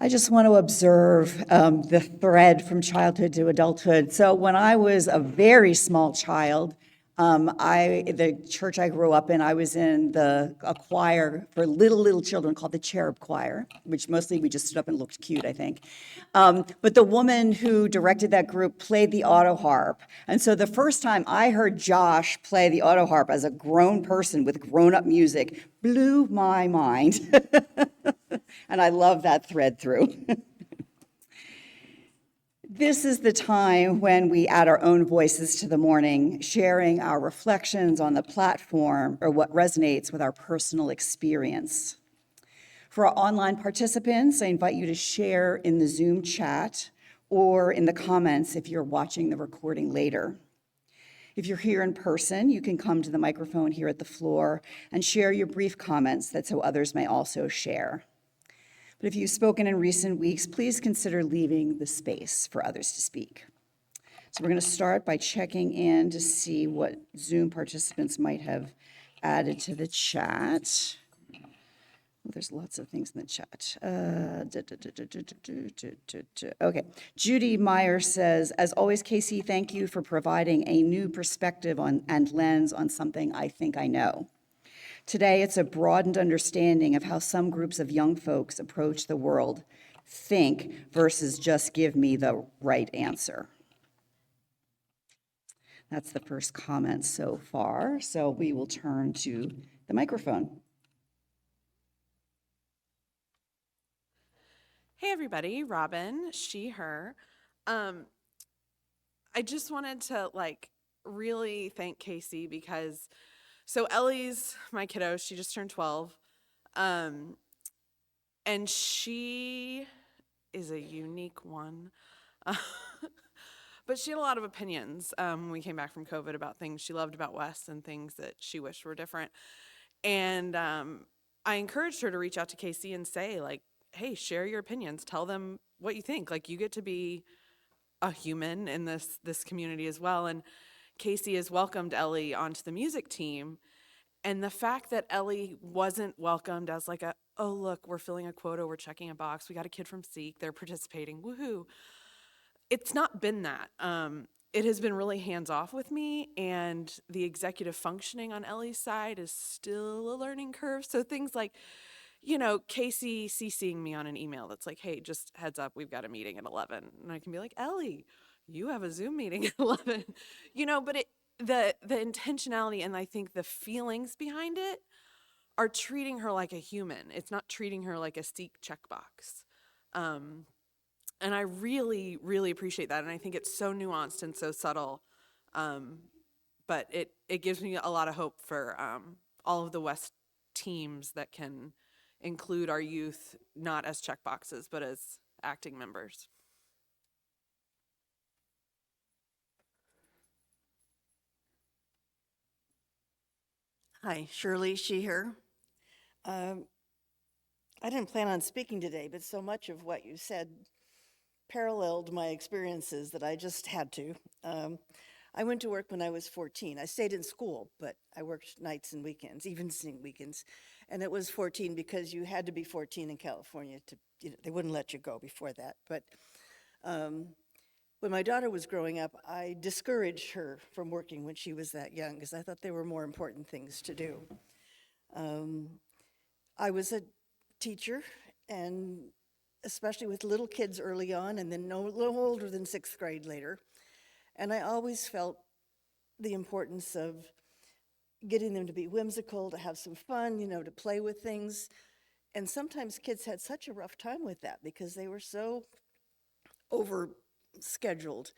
I just want to observe the thread from childhood to adulthood. So when I was a very small child, the church I grew up in, I was in a choir for little children called the Cherub Choir, which mostly we just stood up and looked cute, I think. But the woman who directed that group played the auto harp. And so the first time I heard Josh play the auto harp as a grown person with grown-up music blew my mind. And I love that thread through. This is the time when we add our own voices to the morning, sharing our reflections on the platform or what resonates with our personal experience. For our online participants, I invite you to share in the Zoom chat or in the comments if you're watching the recording later. If you're here in person, you can come to the microphone here at the floor and share your brief comments so others may also share. But if you've spoken in recent weeks, please consider leaving the space for others to speak. So we're going to start by checking in to see what Zoom participants might have added to the chat. there's lots of things in the chat. Okay. Judy Meyer says, as always, Casey, thank you for providing a new perspective on and lens on something I think I know. Today, it's a broadened understanding of how some groups of young folks approach the world, think versus just give me the right answer. That's the first comment so far. So we will turn to the microphone. Hey everybody, Robin, she, her. I just wanted to really thank Casey because so Ellie's my kiddo, she just turned 12. And she is a unique one. But she had a lot of opinions when we came back from COVID about things she loved about WES and things that she wished were different. And I encouraged her to reach out to Casey and say, hey, share your opinions. Tell them what you think. You get to be a human in this community as well. And Casey has welcomed Ellie onto the music team. And the fact that Ellie wasn't welcomed as oh, look, we're filling a quota, we're checking a box, we got a kid from Seek, they're participating, woohoo. It's not been that. It has been really hands-off with me, and the executive functioning on Ellie's side is still a learning curve. So things like, Casey CCing me on an email that's hey, just heads up, we've got a meeting at 11. And I can be like, Ellie, you have a Zoom meeting at 11. But the intentionality and I think the feelings behind it are treating her like a human. It's not treating her like a Seek checkbox. And I really, really appreciate that. And I think it's so nuanced and so subtle. But it gives me a lot of hope for all of the WES teams that can include our youth, not as checkboxes, but as acting members. Hi, Shirley, she, her. I didn't plan on speaking today, but so much of what you said paralleled my experiences that I just had to. I went to work when I was 14. I stayed in school, but I worked nights and weekends, evening weekends. And it was 14 because you had to be 14 in California to, they wouldn't let you go before that. But when my daughter was growing up, I discouraged her from working when she was that young because I thought there were more important things to do. I was a teacher, and especially with little kids early on, and then no older than 6th grade later. And I always felt the importance of getting them to be whimsical, to have some fun, to play with things. And sometimes kids had such a rough time with that because they were so over-scheduled.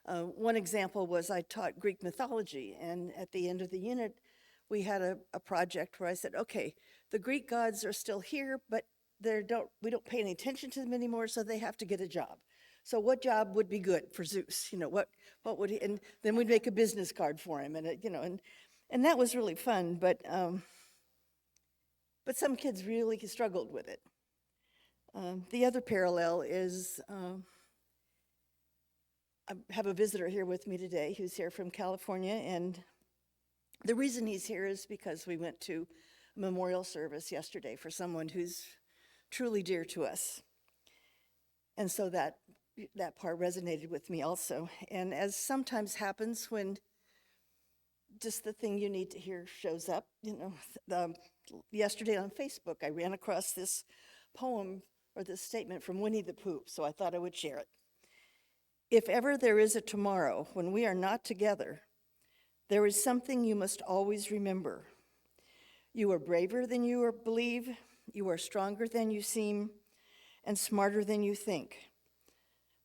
One example was I taught Greek mythology, and at the end of the unit, we had a project where I said, okay, the Greek gods are still here, but we don't pay any attention to them anymore, so they have to get a job. So what job would be good for Zeus? What would he, and then we'd make a business card for him, and that was really fun, but some kids really struggled with it. The other parallel is, I have a visitor here with me today who's here from California, and the reason he's here is because we went to a memorial service yesterday for someone who's truly dear to us. And so that part resonated with me also. And as sometimes happens when just the thing you need to hear shows up, yesterday on Facebook, I ran across this poem or this statement from Winnie the Pooh, so I thought I would share it. If ever there is a tomorrow when we are not together, there is something you must always remember. You are braver than you believe, you are stronger than you seem, and smarter than you think.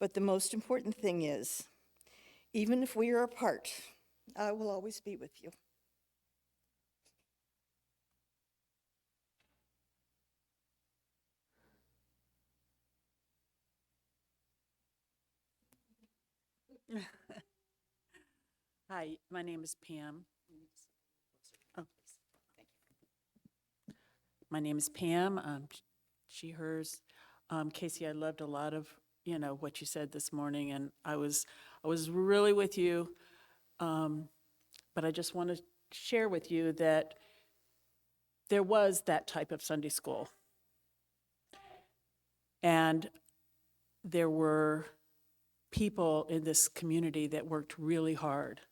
But the most important thing is, even if we are apart, I will always be with you. Hi, my name is Pam. Oh, thank you. My name is Pam, she, hers. Casey, I loved a lot of, what you said this morning, and I was really with you. But I just want to share with you that there was that type of Sunday school And there were people in this community that worked really hard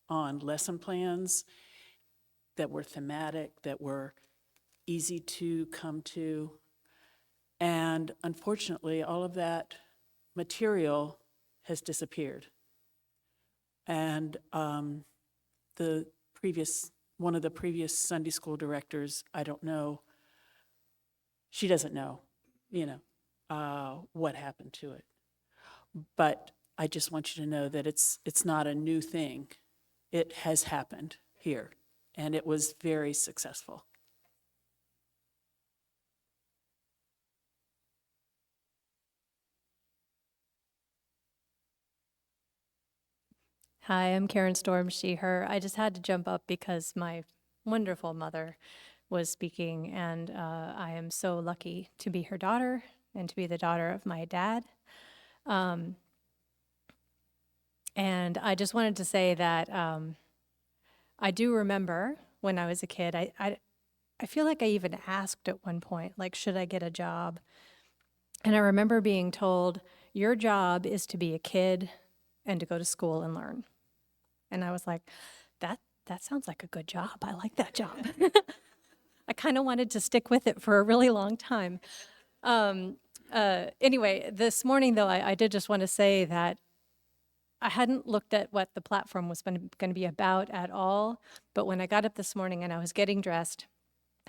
on lesson plans that were thematic, that were easy to come to. And unfortunately, all of that material has disappeared. And one of the previous Sunday school directors, I don't know, she doesn't know, what happened to it. But I just want you to know that it's not a new thing. It has happened here, and it was very successful. Hi, I'm Karen Storm, she, her. I just had to jump up because my wonderful mother was speaking, and I am so lucky to be her daughter and to be the daughter of my dad. And I just wanted to say that I do remember when I was a kid, I feel like I even asked at one point, like, should I get a job? And I remember being told, your job is to be a kid and to go to school and learn. And I was like, that sounds like a good job. I like that job. I kind of wanted to stick with it for a really long time. Anyway, this morning, though, I did just want to say that I hadn't looked at what the platform was going to be about at all. But when I got up this morning and I was getting dressed,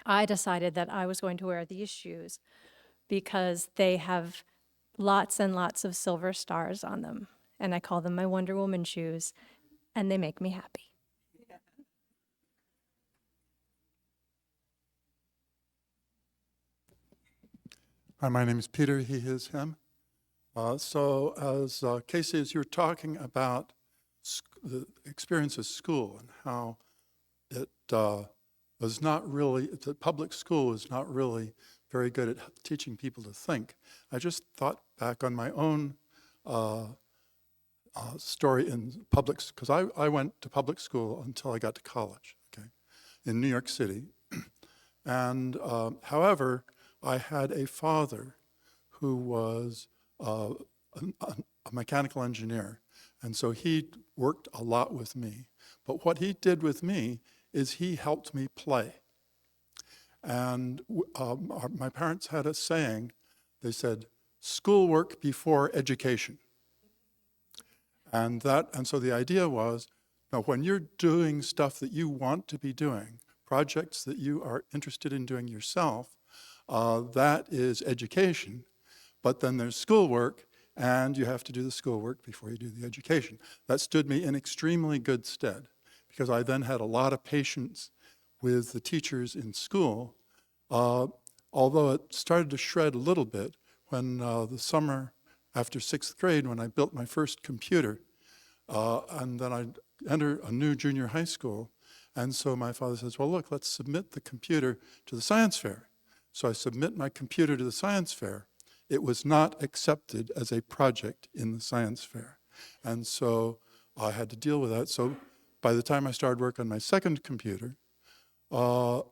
I decided that I was going to wear these shoes because they have lots and lots of silver stars on them. And I call them my Wonder Woman shoes, and they make me happy. Hi, my name is Peter, he, his, him. So as Casey, as you were talking about the experience of school and how it was not really, the public school was not really very good at teaching people to think, I just thought back on my own story in public, because I went to public school until I got to college, okay, in New York City. And however, I had a father who was a mechanical engineer, and so he worked a lot with me. But what he did with me is he helped me play. And my parents had a saying, they said, schoolwork before education. And so the idea was, now when you're doing stuff that you want to be doing, projects that you are interested in doing yourself, that is education, but then there's schoolwork, and you have to do the schoolwork before you do the education. That stood me in extremely good stead, because I then had a lot of patience with the teachers in school, although it started to shred a little bit when the summer after 6th grade, when I built my first computer, and then I'd enter a new junior high school, and so my father says, well, look, let's submit the computer to the science fair. So I submit my computer to the science fair. It was not accepted as a project in the science fair. And so I had to deal with that. So by the time I started work on my second computer, my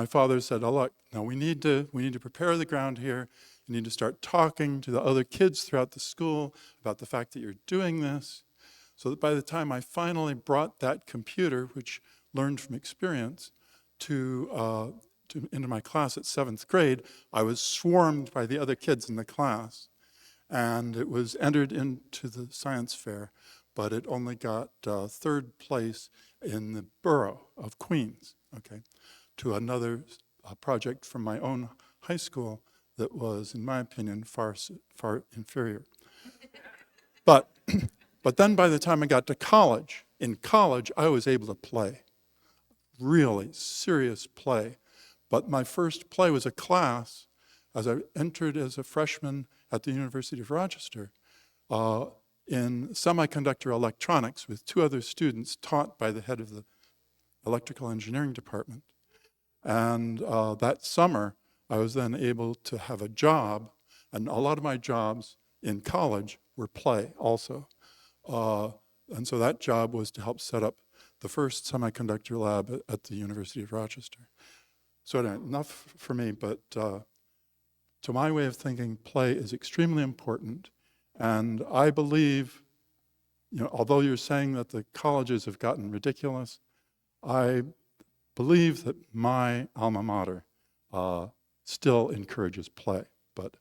father said, oh, look, now we need to prepare the ground here. You need to start talking to the other kids throughout the school about the fact that you're doing this. So that by the time I finally brought that computer, which learned from experience, into my class at 7th grade, I was swarmed by the other kids in the class. And it was entered into the science fair, but it only got 3rd place in the borough of Queens, okay, to another project from my own high school that was, in my opinion, far inferior. But then by the time I got to college, in college I was able to play, really serious play. But my first play was a class, as I entered as a freshman at the University of Rochester, in semiconductor electronics with 2 other students taught by the head of the electrical engineering department. And that summer, I was then able to have a job, and a lot of my jobs in college were play also. And so that job was to help set up the first semiconductor lab at the University of Rochester. So anyway, enough for me, but to my way of thinking, play is extremely important. And I believe, although you're saying that the colleges have gotten ridiculous, I believe that my alma mater still encourages play, but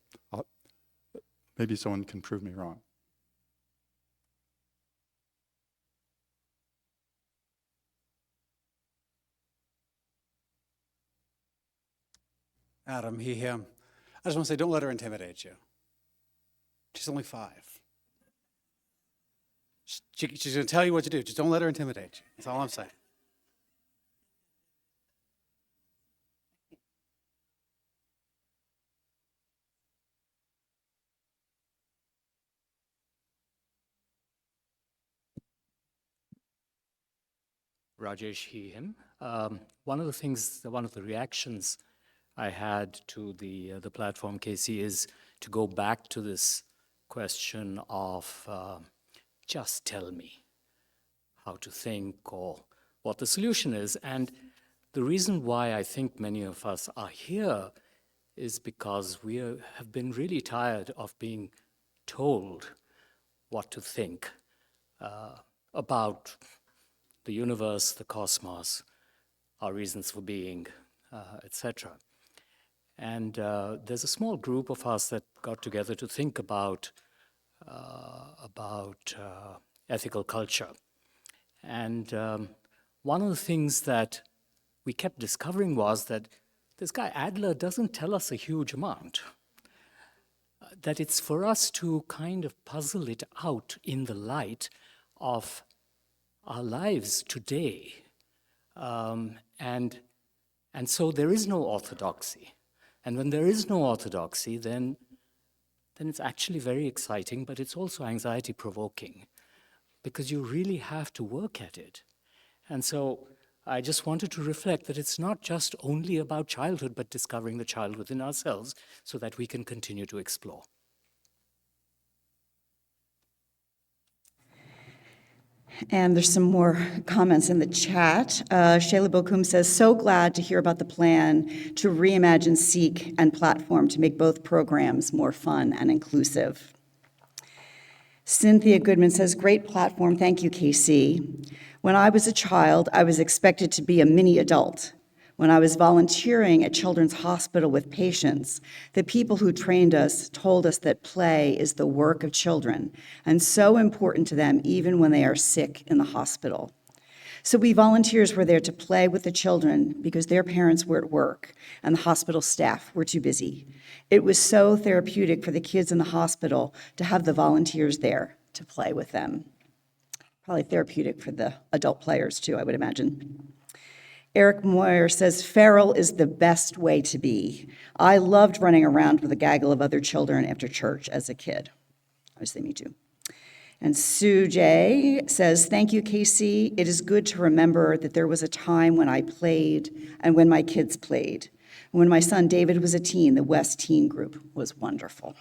maybe someone can prove me wrong. Adam, I just want to say, don't let her intimidate you. She's only 5. She's going to tell you what to do. Just don't let her intimidate you. That's all I'm saying. Rajesh, he, him. One of the reactions I had to the platform, Casey, is to go back to this question of just tell me how to think or what the solution is. And the reason why I think many of us are here is because we have been really tired of being told what to think about the universe, the cosmos, our reasons for being, etc. And there's a small group of us that got together to think about ethical culture. And one of the things that we kept discovering was that this guy Adler doesn't tell us a huge amount. That it's for us to kind of puzzle it out in the light of our lives today. And so there is no orthodoxy. And when there is no orthodoxy, then it's actually very exciting, but it's also anxiety-provoking, because you really have to work at it. And so I just wanted to reflect that it's not just only about childhood, but discovering the child within ourselves so that we can continue to explore. And there's some more comments in the chat. Shayla Bokum says, so glad to hear about the plan to reimagine Seek and Platform to make both programs more fun and inclusive. Cynthia Goodman says, great platform, thank you, KC. When I was a child, I was expected to be a mini adult. When I was volunteering at Children's Hospital with patients, the people who trained us told us that play is the work of children and so important to them even when they are sick in the hospital. So we volunteers were there to play with the children because their parents were at work and the hospital staff were too busy. It was so therapeutic for the kids in the hospital to have the volunteers there to play with them. Probably therapeutic for the adult players too, I would imagine. Eric Moyer says, feral is the best way to be. I loved running around with a gaggle of other children after church as a kid. Obviously, me too. And Sue J says, thank you, Casey. It is good to remember that there was a time when I played and when my kids played. When my son David was a teen, the WES teen group was wonderful.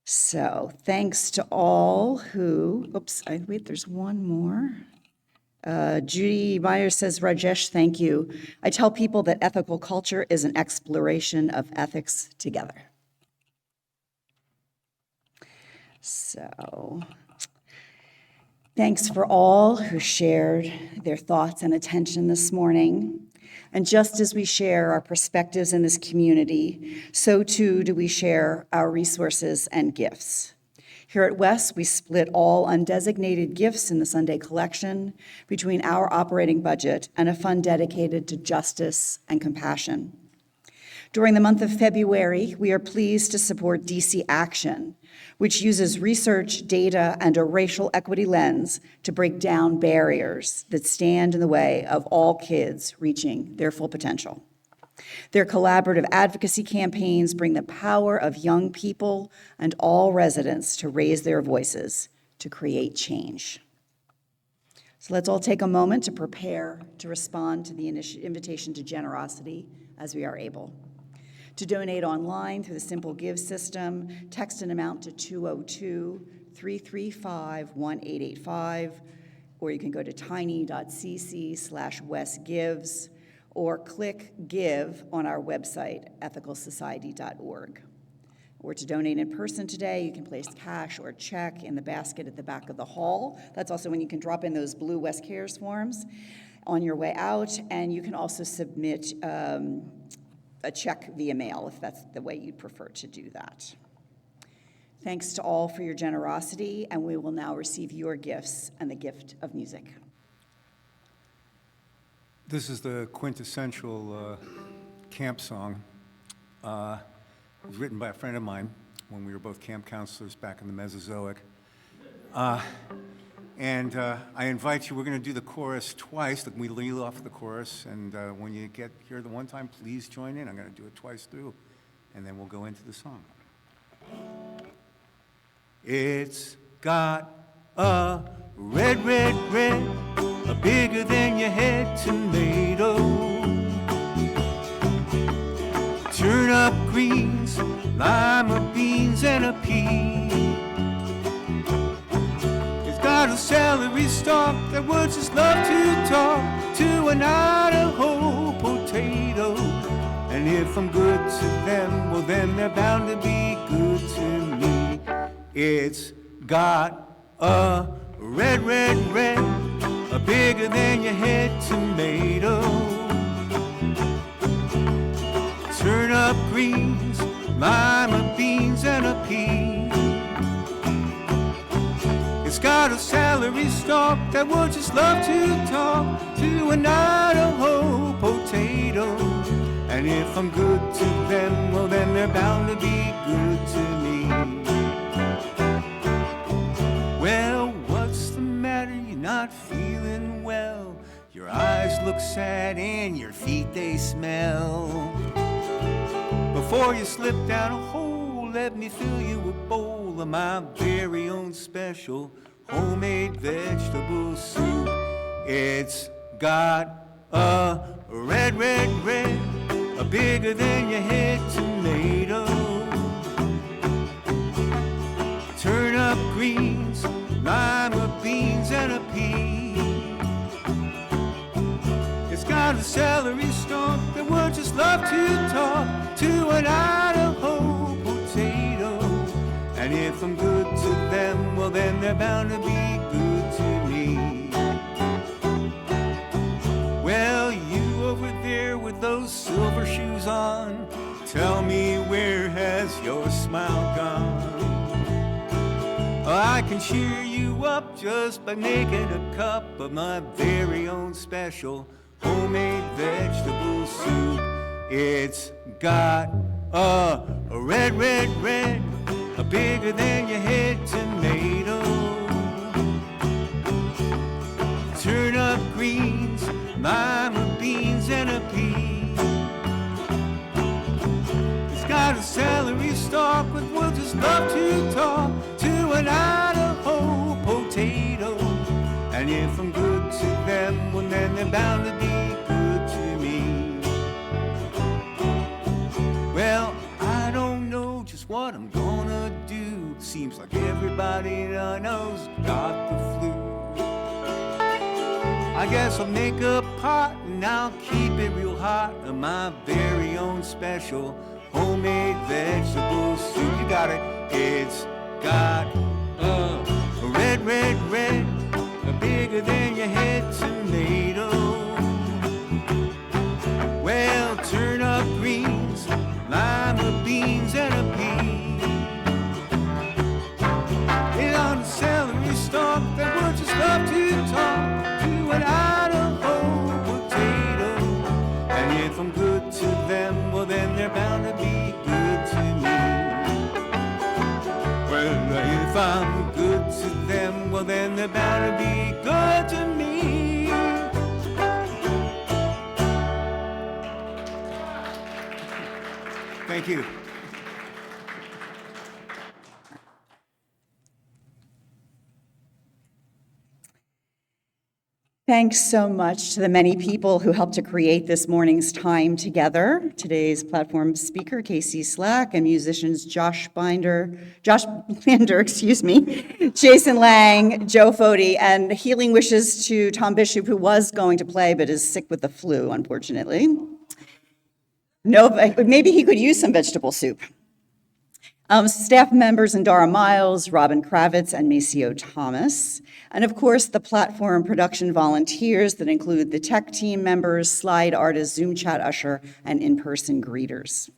So thanks to all who, there's one more. Judy Meyer says, Rajesh, thank you. I tell people that ethical culture is an exploration of ethics together. So, thanks for all who shared their thoughts and attention this morning. And just as we share our perspectives in this community, so too do we share our resources and gifts. Here at WES, we split all undesignated gifts in the Sunday collection between our operating budget and a fund dedicated to justice and compassion. During the month of February, we are pleased to support DC Action, which uses research, data, and a racial equity lens to break down barriers that stand in the way of all kids reaching their full potential. Their collaborative advocacy campaigns bring the power of young people and all residents to raise their voices to create change. So let's all take a moment to prepare to respond to the invitation to generosity as we are able. To donate online through the Simple Give system, text an amount to 202-335-1885, or you can go to tiny.cc/wesgives, or click Give on our website, ethicalsociety.org. Or to donate in person today, you can place cash or check in the basket at the back of the hall. That's also when you can drop in those blue West Cares forms on your way out, and you can also submit a check via mail if that's the way you'd prefer to do that. Thanks to all for your generosity, and we will now receive your gifts and the gift of music. This is the quintessential camp song. It was written by a friend of mine when we were both camp counselors back in the Mesozoic. And I invite you, we're going to do the chorus twice. We lead off the chorus, and when you get here the one time, please join in. I'm going to do it twice through, and then we'll go into the song. It's got a red, red, red, a bigger than your head tomato. Turnip greens, lima beans, and a pea. It's got a celery stalk that would just love to talk to an Idaho potato. And if I'm good to them, well then they're bound to be good to me. It's got a red, red, red, a bigger than your head tomato. Turnip greens, lima beans, and a pea. It's got a celery stalk that would just love to talk to an Idaho potato. And if I'm good to them, well then they're bound to be good to me. Well, what's the matter? You're not feeling well. Your eyes look sad and your feet they smell. Before you slip down a hole, let me fill you a bowl of my very own special homemade vegetable soup. It's got a red, red, red, a bigger than your head tomato. Turnip greens, lima beans, and a pea. It's got a celery stalk that would just love to talk to an Idaho potato. And if I'm good to them, well then they're bound to be good to me. Well, you over there with those silver shoes on, tell me, where has your smile gone? I can cheer you up just by making a cup of my very own special homemade vegetable soup. It's got a red, red, red, a bigger than your head tomato. Turnip greens, lima beans, and a pea. It's got a celery stalk that would just love to talk to an Idaho potato. And if I'm good to them, well then they're bound to be good to me. Well, I don't know just what I'm gonna do. Seems like everybody that I know's got the flu. I guess I'll make a pot and I'll keep it real hot of my very own special homemade vegetable soup. You got it. It's got a red, red, red, a bigger than your head tomato. Well, turnip greens, lima beans, and a pea. It's on a celery stalk that would just love to talk to an Idaho potato. And if I'm good to them, well then they're bound to be good to me. Well, if I'm good to them, well then they're bound to be good to me. Thank you. Thanks so much to the many people who helped to create this morning's time together. Today's platform speaker, Casey Slack, and musicians Josh Blander, Jason Lang, Joe Fody, and healing wishes to Tom Bishop, who was going to play but is sick with the flu, unfortunately. No, maybe he could use some vegetable soup. Staff members Indara Miles, Robin Kravitz, and Maceo Thomas. And of course, the platform production volunteers that include the tech team members, slide artists, Zoom chat usher, and in-person greeters.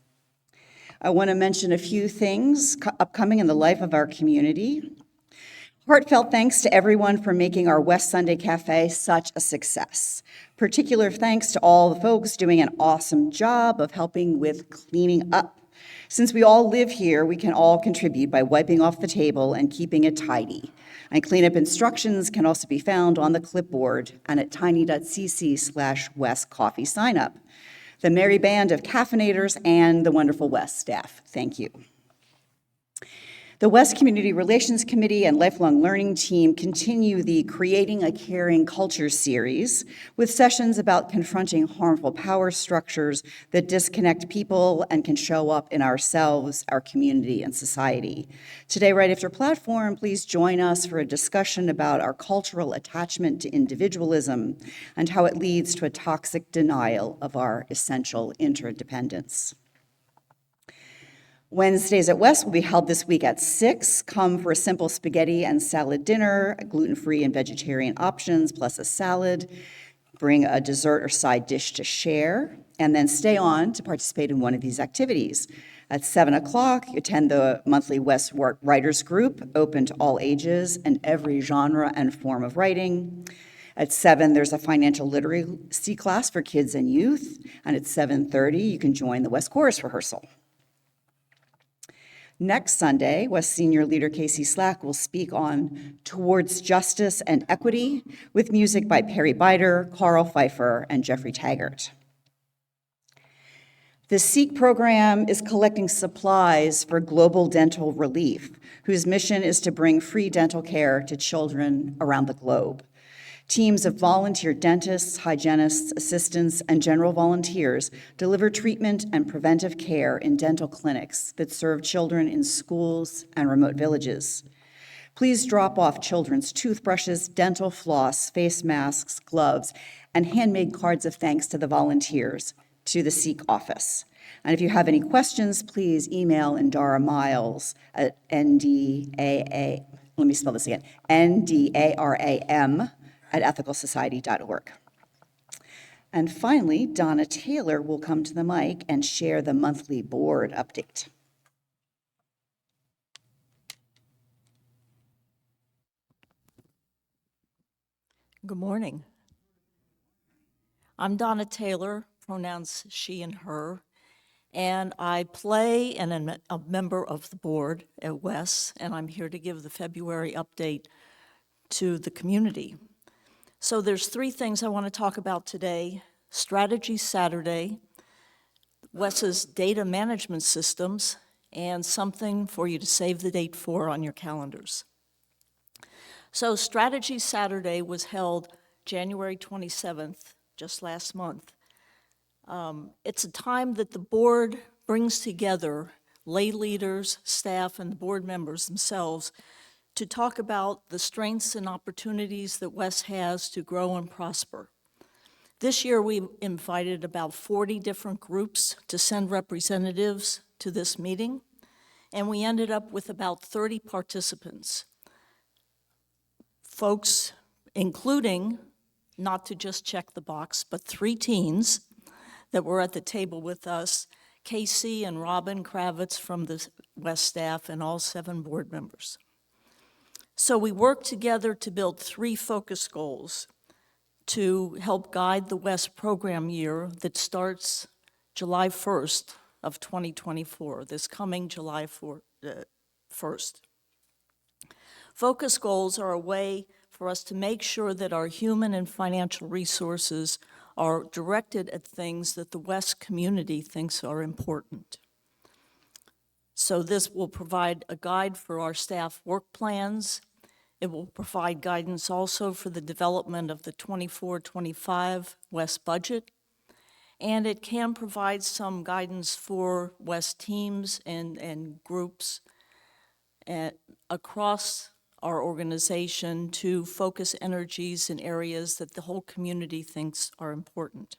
I want to mention a few things upcoming in the life of our community. Heartfelt thanks to everyone for making our West Sunday Cafe such a success. Particular thanks to all the folks doing an awesome job of helping with cleaning up. Since we all live here, we can all contribute by wiping off the table and keeping it tidy. And cleanup instructions can also be found on the clipboard and at tiny.cc/Wes Coffee sign up. The merry band of caffeinators and the wonderful Wes staff, thank you. The WES Community Relations Committee and Lifelong Learning Team continue the Creating a Caring Culture series with sessions about confronting harmful power structures that disconnect people and can show up in ourselves, our community, and society. Today, right after platform, please join us for a discussion about our cultural attachment to individualism and how it leads to a toxic denial of our essential interdependence. Wednesdays at WES will be held this week at 6. Come for a simple spaghetti and salad dinner, gluten-free and vegetarian options, plus a salad. Bring a dessert or side dish to share, and then stay on to participate in one of these activities. At 7 o'clock, attend the monthly WES Writers Group, open to all ages and every genre and form of writing. At 7, there's a financial literacy class for kids and youth, and at 7:30, you can join the WES Chorus rehearsal. Next Sunday, WES Senior Leader Casey Slack will speak on Towards Justice and Equity with music by Perry Bider, Carl Pfeiffer, and Jeffrey Taggart. The SEEK program is collecting supplies for Global Dental Relief, whose mission is to bring free dental care to children around the globe. Teams of volunteer dentists, hygienists, assistants, and general volunteers deliver treatment and preventive care in dental clinics that serve children in schools and remote villages. Please drop off children's toothbrushes, dental floss, face masks, gloves, and handmade cards of thanks to the volunteers to the SEEK office. And if you have any questions, please email Indara Miles at NDARAM@ethicalsociety.org. And finally, Donna Taylor will come to the mic and share the monthly board update. Good morning. I'm Donna Taylor, pronouns she and her, and I play and am a member of the board at WES, and I'm here to give the February update to the community. So there's 3 things I want to talk about today: Strategy Saturday, WES's data management systems, and something for you to save the date for on your calendars. So Strategy Saturday was held January 27th, just last month. It's a time that the board brings together lay leaders, staff, and the board members themselves to talk about the strengths and opportunities that WES has to grow and prosper. This year, we invited about 40 different groups to send representatives to this meeting, and we ended up with about 30 participants. Folks, including, not to just check the box, but 3 teens that were at the table with us, Casey and Robin Kravitz from the WES staff, and all 7 board members. So we worked together to build 3 focus goals to help guide the WES program year that starts July 1st of 2024, this coming July 1st. Focus goals are a way for us to make sure that our human and financial resources are directed at things that the WES community thinks are important. So this will provide a guide for our staff work plans. It will provide guidance also for the development of the 24-25 WES budget, and it can provide some guidance for WES teams and groups across our organization to focus energies in areas that the whole community thinks are important.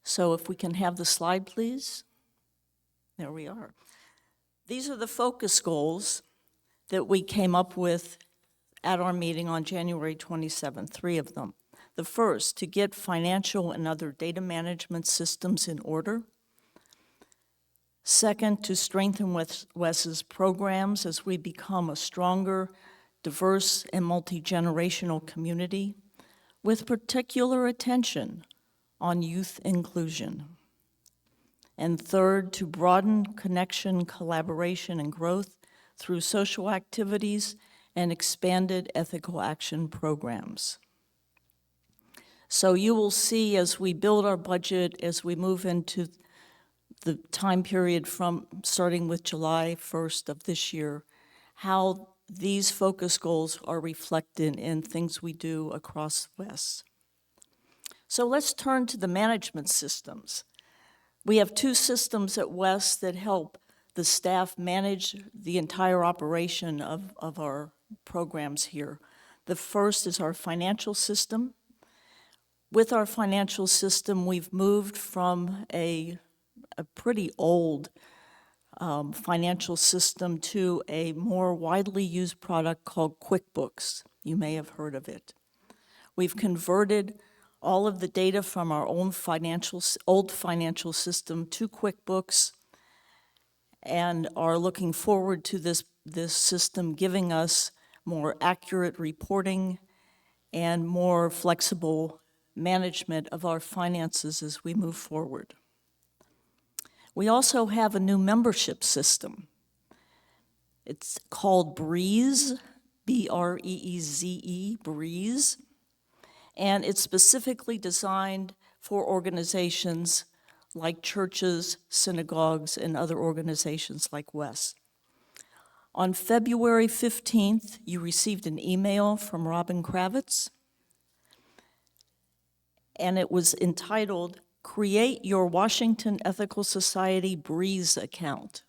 So if we can have the slide, please. There we are. These are the focus goals that we came up with at our meeting on January 27th, 3 of them. The first, to get financial and other data management systems in order. Second, to strengthen WES's programs as we become a stronger, diverse, and multi-generational community with particular attention on youth inclusion. And third, to broaden connection, collaboration, and growth through social activities and expanded ethical action programs. So you will see as we build our budget, as we move into the time period from starting with July 1st of this year, how these focus goals are reflected in things we do across WES. So let's turn to the management systems. We have 2 systems at WES that help the staff manage the entire operation of our programs here. The first is our financial system. With our financial system, we've moved from a pretty old financial system to a more widely used product called QuickBooks. You may have heard of it. We've converted all of the data from our old financial system to QuickBooks and are looking forward to this system giving us more accurate reporting and more flexible management of our finances as we move forward. We also have a new membership system. It's called BREEZE, B-R-E-E-Z-E, BREEZE, and it's specifically designed for organizations like churches, synagogues, and other organizations like WES. On February 15th, you received an email from Robin Kravitz, and it was entitled, Create Your Washington Ethical Society BREEZE account.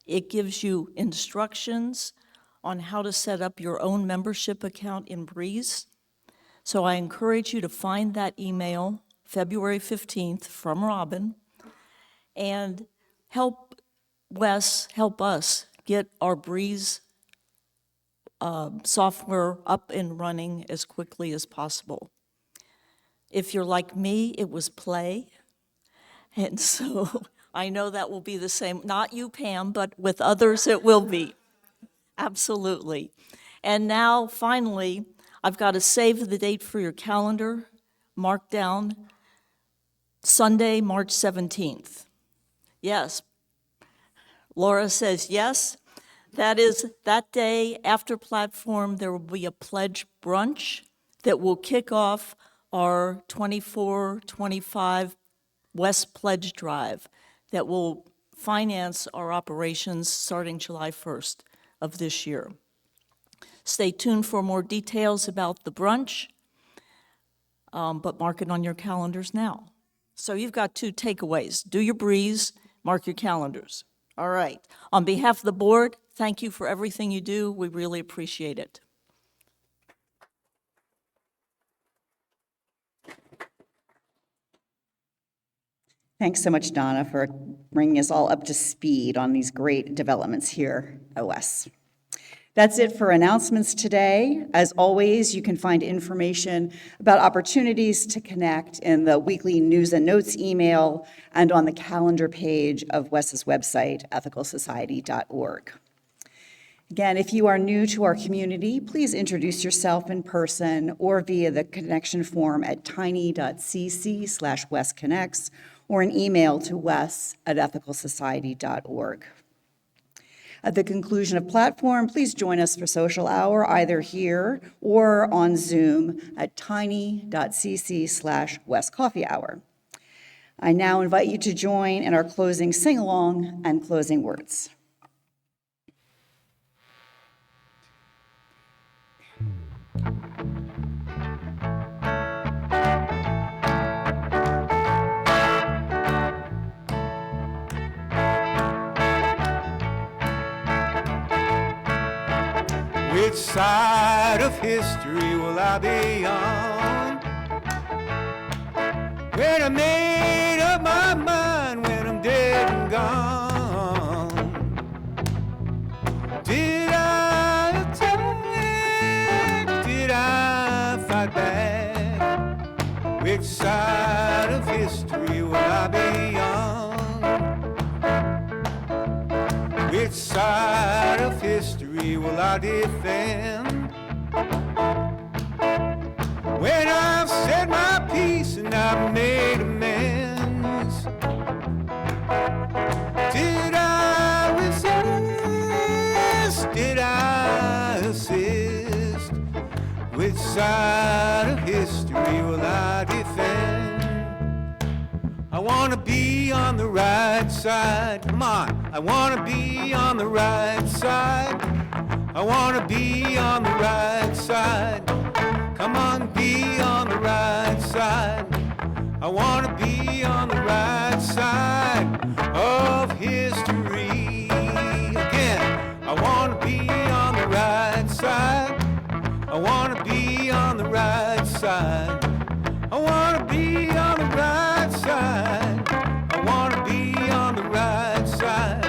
It gives you instructions on how to set up your own membership account in BREEZE. So I encourage you to find that email, February 15th, from Robin, and help WES, help us get our BREEZE software up and running as quickly as possible. If you're like me, it was play, and so I know that will be the same, not you, Pam, but with others it will be, absolutely. And now, finally, I've got to save the date for your calendar, mark down Sunday, March 17th. Yes, Laura says yes. That is, that day after platform, there will be a pledge brunch that will kick off our 24-25 WES Pledge Drive that will finance our operations starting July 1st of this year. Stay tuned for more details about the brunch, but mark it on your calendars now. So you've got 2 takeaways. Do your BREEZE, mark your calendars. All right. On behalf of the board, thank you for everything you do. We really appreciate it. Thanks so much, Donna, for bringing us all up to speed on these great developments here at WES. That's it for announcements today. As always, you can find information about opportunities to connect in the weekly news and notes email and on the calendar page of WES's website, ethicalsociety.org. Again, if you are new to our community, please introduce yourself in person or via the connection form at tiny.cc/WESconnects or an email to wes@ethicalsociety.org. At the conclusion of platform, please join us for social hour either here or on Zoom at tiny.cc/WesCoffeeHour. I now invite you to join in our closing sing-along and closing words. Which side of history will I be on? When I made up my mind, when I'm dead and gone, did I attack? Did I fight back? Which side of history will I be on? Which side of history will I defend? When I've said my piece and I've made amends, did I resist? Did I assist? Which side of history will I defend? I wanna be on the right side. Come on, I wanna be on the right side. I wanna be on the right side. Come on, be on the right side. I wanna be on the right side of history. Again, I wanna be on the right side. I wanna be on the right side. I wanna be on the right side. I wanna be on the right side.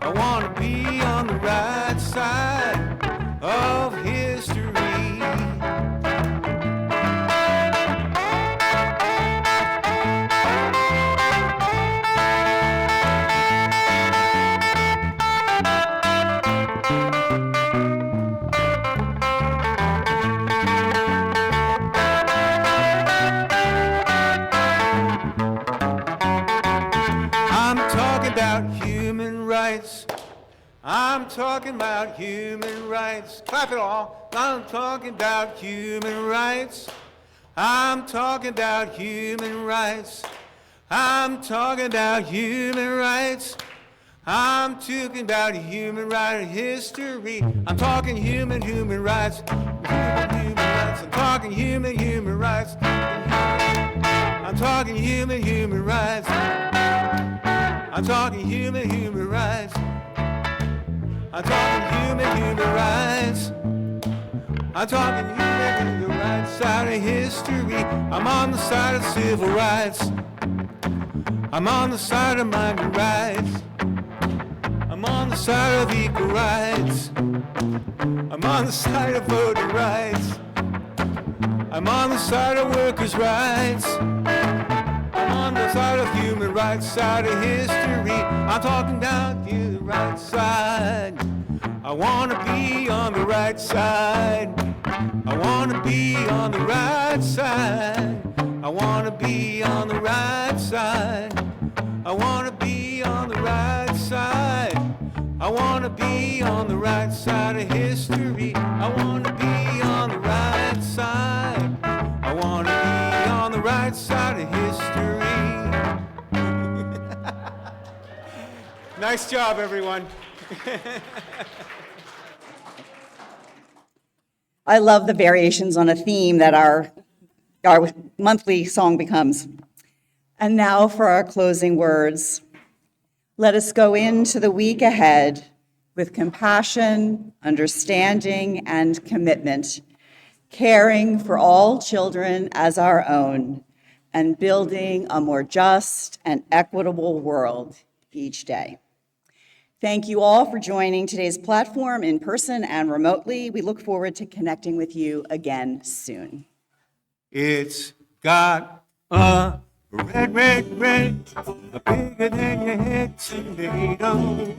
I wanna be on the right side of history. I'm talking about human rights. Clap it all. I'm talking about human rights. I'm talking about human rights. I'm talking about human rights. I'm talking about human right history. I'm talking human rights. Human rights. I'm talking human rights. I'm talking human rights. I'm talking human rights. I'm talking human rights. I'm talking human rights side of history. I'm on the side of civil rights. I'm on the side of migrant rights. I'm on the side of equal rights. I'm on the side of voting rights. I'm on the side of workers' rights. I'm on the side of human rights side of history. I'm talking down to the right side. I wanna be on the right side. I wanna be on the right side. I wanna be on the right side. I wanna be on the right side. I wanna be on the right side of history. I wanna be on the right side. I wanna be on the right side of history. Nice job, everyone. I love the variations on a theme that our monthly song becomes. And now for our closing words. Let us go into the week ahead with compassion, understanding, and commitment, caring for all children as our own, and building a more just and equitable world each day. Thank you all for joining today's platform in person and remotely. We look forward to connecting with you again soon. It's got a red, red, red, a bigger than your head tomato.